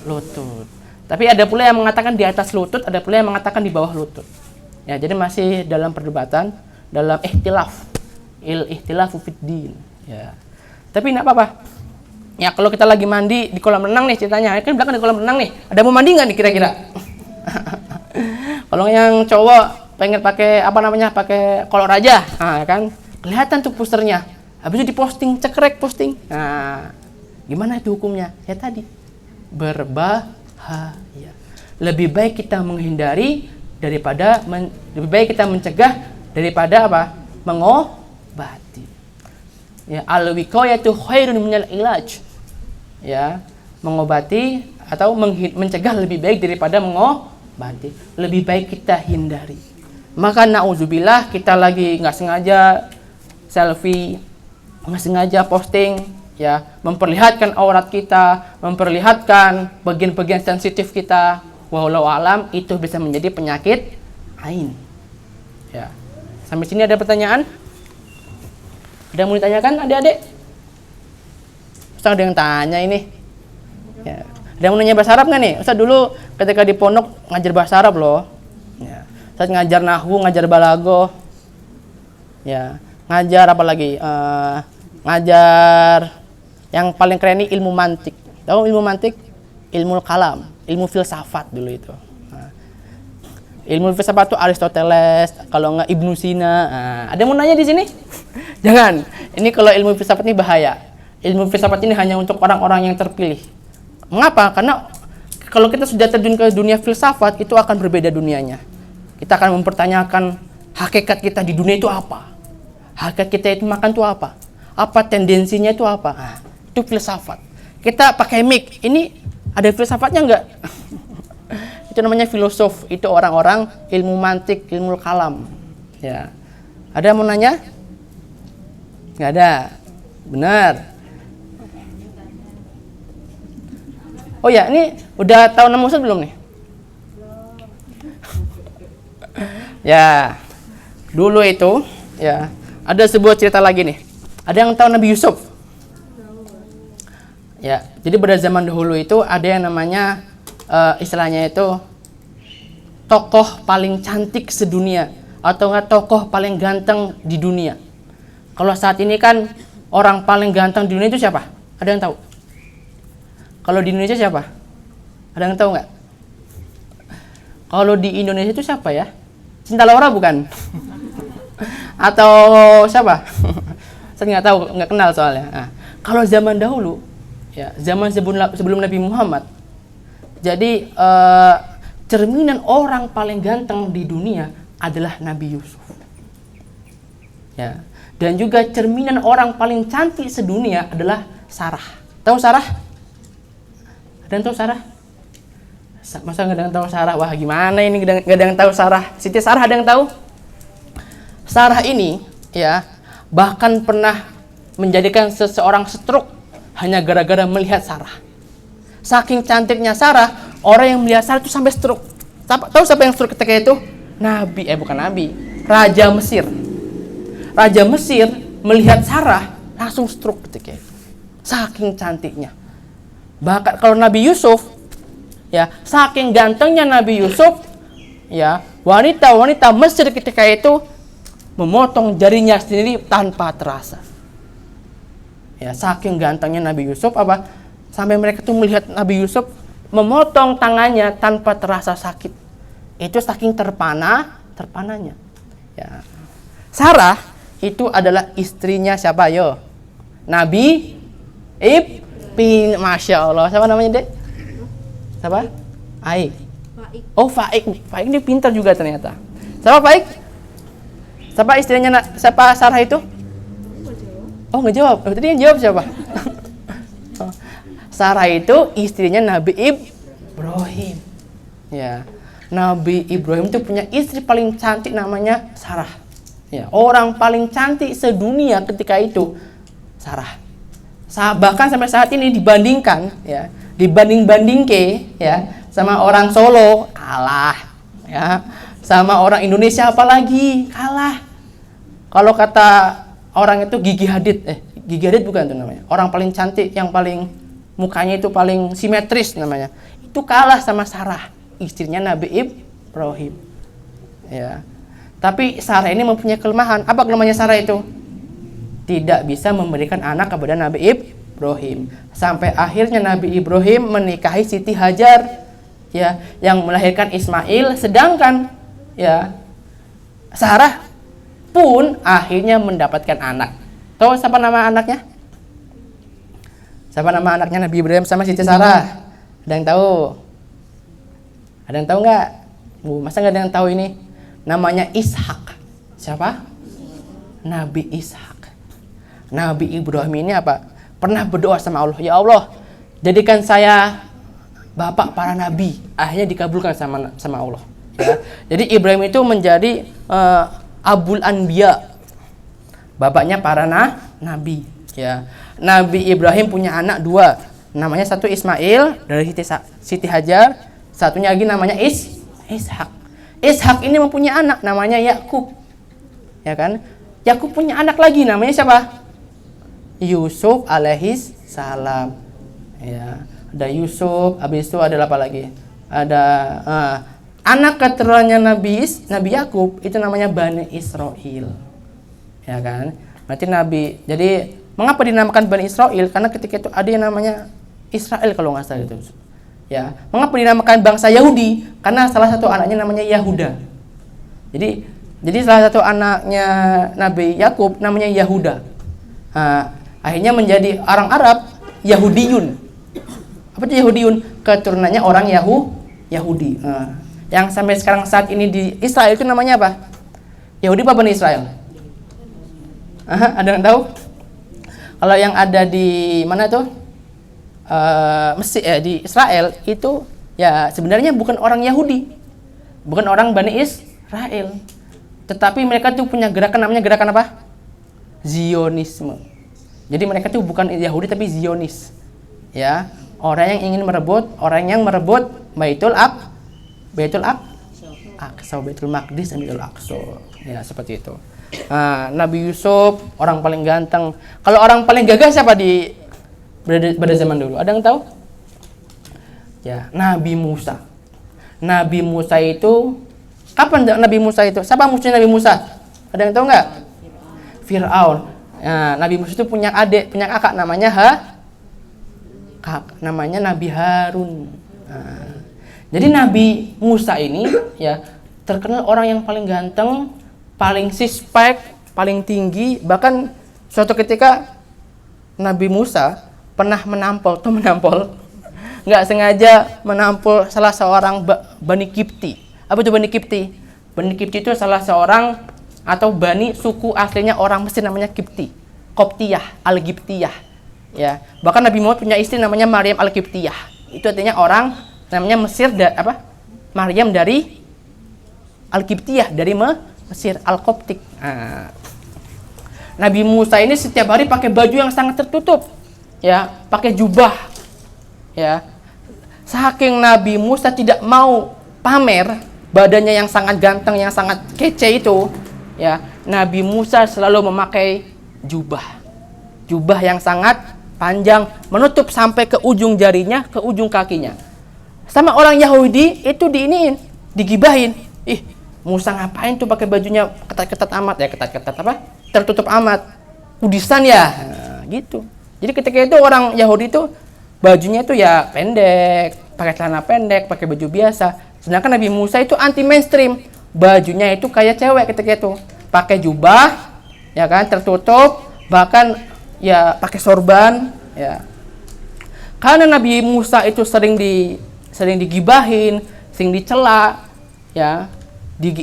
lutut. Tapi ada pula yang mengatakan di atas lutut, ada pula yang mengatakan di bawah lutut. Ya, jadi masih dalam perdebatan, dalam ihtilafu fid din. Ya. Tapi enggak apa-apa. Ya kalau kita lagi mandi di kolam renang nih ceritanya, kan belakang di kolam renang nih. Ada mau mandi nggak nih kira-kira? Kalau yang cowok pengen pakai apa namanya? Pakai kolor aja. Nah, kan kelihatan tuh posternya. Habis itu diposting, cekrek posting. Nah, gimana itu hukumnya? Ya tadi berbahaya. Lebih baik kita menghindari daripada lebih baik kita mencegah daripada apa? Mengobati. Ya, al-wiqayatu khairun minal ilaj. Ya, mengobati atau mencegah lebih baik daripada mengobati. Lebih baik kita hindari. Maka nauzubillah kita lagi nggak sengaja selfie, nggak sengaja posting, ya, memperlihatkan aurat kita, memperlihatkan bagian-bagian sensitif kita. Wallahu alam, itu bisa menjadi penyakit ain. Ya. Sampai sini ada pertanyaan? Ada yang mau ditanyakan adik-adik? Ustaz ada yang tanya ini. Ya. Ada yang mau nanya bahasa Arab nggak nih? Ustaz dulu ketika di pondok ngajar bahasa Arab loh. Ya. Ustaz ngajar nahwu, ngajar balaghah. Ya. Ngajar apa lagi? Ngajar yang paling keren ini ilmu mantik. Tahu ilmu mantik? Ilmu kalam, ilmu filsafat dulu itu. Ilmu filsafat itu Aristoteles, kalau enggak Ibnu Sina. Ada yang mau nanya di sini? Jangan. Ini kalau ilmu filsafat ini bahaya. Ilmu filsafat ini hanya untuk orang-orang yang terpilih. Mengapa? Karena kalau kita sudah terjun ke dunia filsafat, itu akan berbeda dunianya. Kita akan mempertanyakan hakikat kita di dunia itu apa? Hakikat kita itu makan itu apa? Apa tendensinya itu apa? Itu filsafat. Kita pakai mic. Ini ada filsafatnya enggak? Itu namanya filosof. Itu orang-orang ilmu mantik, ilmu kalam. Ya. Ada yang mau nanya? Nggak ada. Benar. Oh ya, ini udah tahu nama Ustaz belum nih? Ya. Dulu itu, ya, ada sebuah cerita lagi nih. Ada yang tahu Nabi Yusuf? Ya, jadi pada zaman dahulu itu ada yang namanya istilahnya itu tokoh paling cantik sedunia atau enggak tokoh paling ganteng di dunia. Kalau saat ini kan orang paling ganteng di dunia itu siapa? Ada yang tahu? Kalau di Indonesia siapa? Ada yang tahu nggak? Kalau di Indonesia itu siapa ya? Cinta Laura bukan? Atau siapa? Saya nggak tahu, nggak kenal soalnya. Nah, kalau zaman dahulu, ya zaman sebelum Nabi Muhammad, jadi cerminan orang paling ganteng di dunia adalah Nabi Yusuf. Ya, dan juga cerminan orang paling cantik sedunia adalah Sarah. Tahu Sarah? Ada yang tahu Sarah? Masa nggak ada yang tahu Sarah? Wah gimana ini nggak ada yang tahu Sarah? Siti Sarah ada yang tahu? Sarah ini ya bahkan pernah menjadikan seseorang stroke hanya gara-gara melihat Sarah. Saking cantiknya Sarah, orang yang melihat Sarah itu sampai stroke. Tahu siapa yang stroke ketika itu? Bukan Nabi, Raja Mesir. Raja Mesir melihat Sarah langsung stroke ketika itu. Saking cantiknya. Bahkan kalau Nabi Yusuf, ya, saking gantengnya Nabi Yusuf, ya, wanita-wanita Mesir ketika itu memotong jarinya sendiri tanpa terasa. Ya, saking gantengnya Nabi Yusuf apa? Sampai mereka tuh melihat Nabi Yusuf memotong tangannya tanpa terasa sakit. Itu saking terpananya. Ya. Sarah itu adalah istrinya siapa yo? Nabi Masya Allah. Siapa namanya, Dek? Siapa? Aik. Oh, Faik. Faik ini pintar juga ternyata. Siapa Faik? Siapa istrinya? Siapa Sarah itu? Oh, nggak jawab. Tadi yang jawab siapa? Sarah itu istrinya Nabi Ibrahim. Ya. Nabi Ibrahim itu punya istri paling cantik namanya Sarah. Ya, orang paling cantik sedunia ketika itu Sarah. Bahkan sampai saat ini dibandingkan, ya, dibanding-bandingke, ya, sama orang Solo kalah, ya, sama orang Indonesia apalagi kalah. Kalau kata orang itu Gigi Hadid bukan itu namanya. Orang paling cantik, yang paling mukanya itu paling simetris namanya. Itu kalah sama Sarah, istrinya Nabi Ibrahim. Ya. Tapi Sarah ini mempunyai kelemahan. Apa kelemahannya Sarah itu? tidak bisa memberikan anak kepada Nabi Ibrahim. Sampai akhirnya Nabi Ibrahim menikahi Siti Hajar, ya, yang melahirkan Ismail, sedangkan ya Sarah pun akhirnya mendapatkan anak. Tahu siapa nama anaknya? Siapa nama anaknya Nabi Ibrahim sama Siti Sarah? Ada yang tahu? Ada yang tahu nggak? Masa nggak ada yang tahu ini? Namanya Ishak. Siapa? Nabi Ishak. Nabi Ibrahim ini apa? Pernah berdoa sama Allah, ya Allah, jadikan saya bapak para nabi. Akhirnya dikabulkan sama Allah. Ya. Jadi Ibrahim itu menjadi Abul Anbiya, bapaknya para nabi. Ya. Nabi Ibrahim punya anak 2, namanya satu Ismail dari Siti Hajar, satunya lagi namanya Ishak. Ishak ini mempunyai anak namanya Yakub, ya kan? Yakub punya anak lagi namanya siapa? Yusuf alaihis salam. Ya, ada Yusuf, habis itu ada apa lagi? Ada anak keturunannya Nabi Yakub itu namanya Bani Israel. Ya kan? Berarti jadi mengapa dinamakan Bani Israel? Karena ketika itu ada yang namanya Israel kalau nggak salah itu. Ya, mengapa dinamakan bangsa Yahudi? Karena salah satu anaknya namanya Yahuda. Jadi salah satu anaknya Nabi Yakub namanya Yahuda. Akhirnya menjadi orang Arab Yahudiyun. Apa itu Yahudiyun? Keturunannya orang Yahudi. Yang sampai sekarang saat ini di Israel itu namanya apa? Yahudi apa Bani Israel? Ada yang tahu? Kalau yang ada di mana tuh? Mesir, di Israel itu ya sebenarnya bukan orang Yahudi, bukan orang Bani Israel, tetapi mereka tuh punya gerakan namanya gerakan apa? Zionisme. Jadi mereka tuh bukan Yahudi tapi Zionis, ya, orang yang ingin merebut Baitul Maqdis dan Baitul Aqsa, ya seperti itu. Nabi Yusuf orang paling ganteng. Kalau orang paling gagah siapa pada zaman dulu? Ada yang tahu? Ya, Nabi Musa. Nabi Musa itu kapan Nabi Musa itu? Siapa musuhnya Nabi Musa? Ada yang tahu nggak? Fir'aun. Nabi Musa itu punya kakak namanya namanya Nabi Harun. Jadi Nabi Musa ini ya terkenal orang yang paling ganteng, paling sispek, paling tinggi. Bahkan suatu ketika Nabi Musa pernah menampol, nggak sengaja menampol salah seorang Bani Kipti. Apa itu Bani Kipti? Bani Kipti itu salah seorang atau Bani suku aslinya orang Mesir namanya Kipti, Koptiyah, Al-Giptiyah. Ya, bahkan Nabi Muhammad punya istri namanya Maryam Al-Giptiyah. Itu artinya orang namanya Mesir Maryam dari Al-Giptiyah dari Mesir, Al-Koptik. Nabi Musa ini setiap hari pakai baju yang sangat tertutup. Ya, pakai jubah. Ya. Saking Nabi Musa tidak mau pamer badannya yang sangat ganteng, yang sangat kece itu, ya, Nabi Musa selalu memakai jubah. Jubah yang sangat panjang, menutup sampai ke ujung jarinya, ke ujung kakinya. Sama orang Yahudi itu digibahin. Musa ngapain tuh pakai bajunya ketat-ketat amat ya, ketat-ketat apa? Tertutup amat. Kudisan ya. Gitu. Jadi ketika itu orang Yahudi itu bajunya itu ya pendek, pakai celana pendek, pakai baju biasa. Sedangkan Nabi Musa itu anti mainstream, bajunya itu kayak cewek ketika itu, pakai jubah, ya kan, tertutup, bahkan ya pakai sorban, ya. Karena Nabi Musa itu sering digibahin, sering dicela, ya,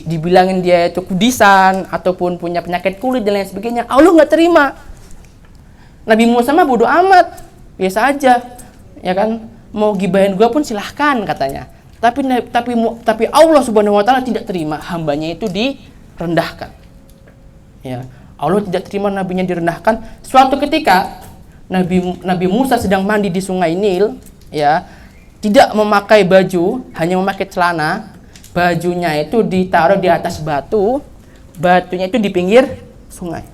dibilangin dia itu kudisan ataupun punya penyakit kulit dan lain sebagainya. Allah nggak terima. Nabi Musa mah bodoh amat, biasa aja, ya kan, mau gibahin gua pun silahkan katanya. Tapi Allah Subhanahu Wa Taala tidak terima hambanya itu direndahkan. Ya, Allah tidak terima nabinya direndahkan. Suatu ketika Nabi Musa sedang mandi di Sungai Nil, ya, tidak memakai baju, hanya memakai celana. Bajunya itu ditaruh di atas batunya itu di pinggir sungai.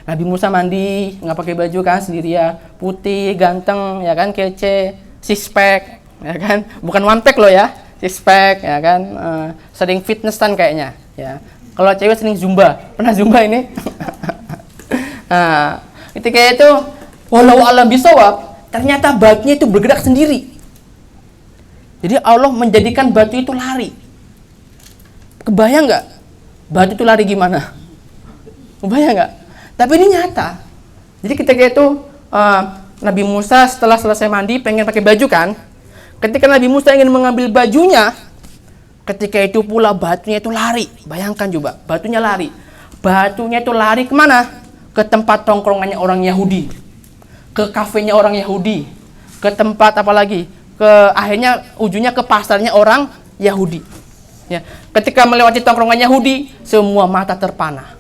Nabi Musa mandi, nggak pakai baju kan, sendirian, putih, ganteng, ya kan, kece, six-pack, ya kan, bukan one pack loh ya, six-pack, ya kan, sering fitnessan kayaknya, ya. Kalau cewek sering zumba, pernah zumba ini? Nah, ketika itu walau alam bisawab, ternyata batunya itu bergerak sendiri. Jadi Allah menjadikan batu itu lari. Kebayang nggak? Batu itu lari gimana? Kebayang nggak? Tapi ini nyata. Jadi ketika itu Nabi Musa setelah selesai mandi pengen pakai baju kan? Ketika Nabi Musa ingin mengambil bajunya, ketika itu pula batunya itu lari. Bayangkan coba, batunya lari. Batunya itu lari kemana? Ke tempat tongkrongannya orang Yahudi, ke kafenya orang Yahudi, ke tempat apa lagi? Akhirnya ujungnya ke pasarnya orang Yahudi. Ya, ketika melewati tongkrongan Yahudi, semua mata terpana.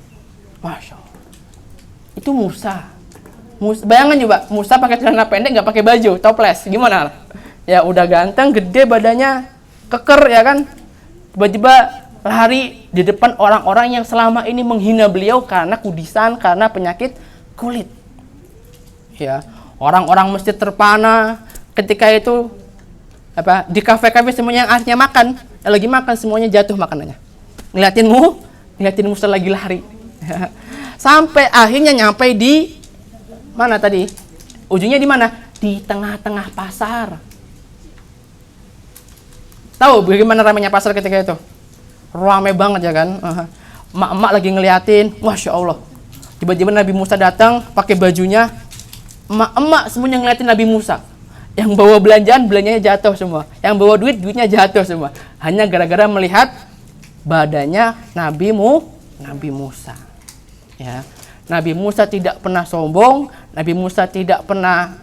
Masya Allah. Itu Musa. Bayangkan coba, Musa pakai celana pendek nggak pakai baju, toples, gimana? Ya udah ganteng, gede badannya, keker ya kan? Tiba-tiba lari di depan orang-orang yang selama ini menghina beliau karena kudisan, karena penyakit kulit. Ya, orang-orang mesti terpana ketika itu di kafe-kafe semuanya yang artinya makan, lagi makan semuanya jatuh makanannya. Ngeliatin Musa lagi lari. Sampai akhirnya nyampe di mana tadi? Ujungnya di mana? Di tengah-tengah pasar. Tahu bagaimana ramainya pasar ketika itu? Ramai banget ya kan? Emak-emak lagi ngeliatin, Masya Allah. Tiba-tiba Nabi Musa datang pakai bajunya. Emak-emak semuanya ngeliatin Nabi Musa. Yang bawa belanjanya jatuh semua. Yang bawa duitnya jatuh semua. Hanya gara-gara melihat badannya Nabi Musa. Ya. Nabi Musa tidak pernah sombong. Nabi Musa tidak pernah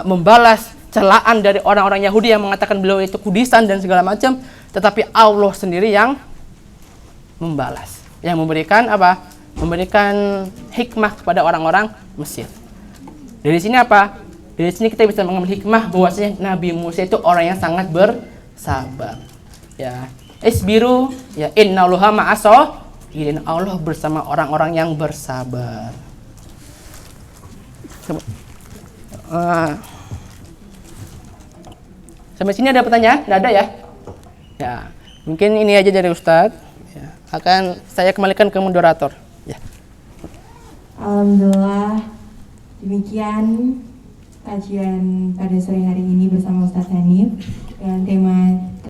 membalas celaan dari orang-orang Yahudi yang mengatakan beliau itu kudisan dan segala macam. Tetapi Allah sendiri yang membalas. Yang memberikan apa? Memberikan hikmah kepada orang-orang Mesir. Dari sini apa? Dari sini kita bisa mengambil hikmah bahwasanya Nabi Musa itu orang yang sangat bersabar. Ya, isbiru ya innallaha ma'as-sabirin. Allah bersama orang-orang yang bersabar. Sampai sini ada pertanyaan? Tidak ada ya? Ya, mungkin ini aja dari Ustadz. Ya, akan saya kembalikan ke moderator. Ya. Alhamdulillah, demikian kajian pada sore hari ini bersama Ustadz Hanif dengan tema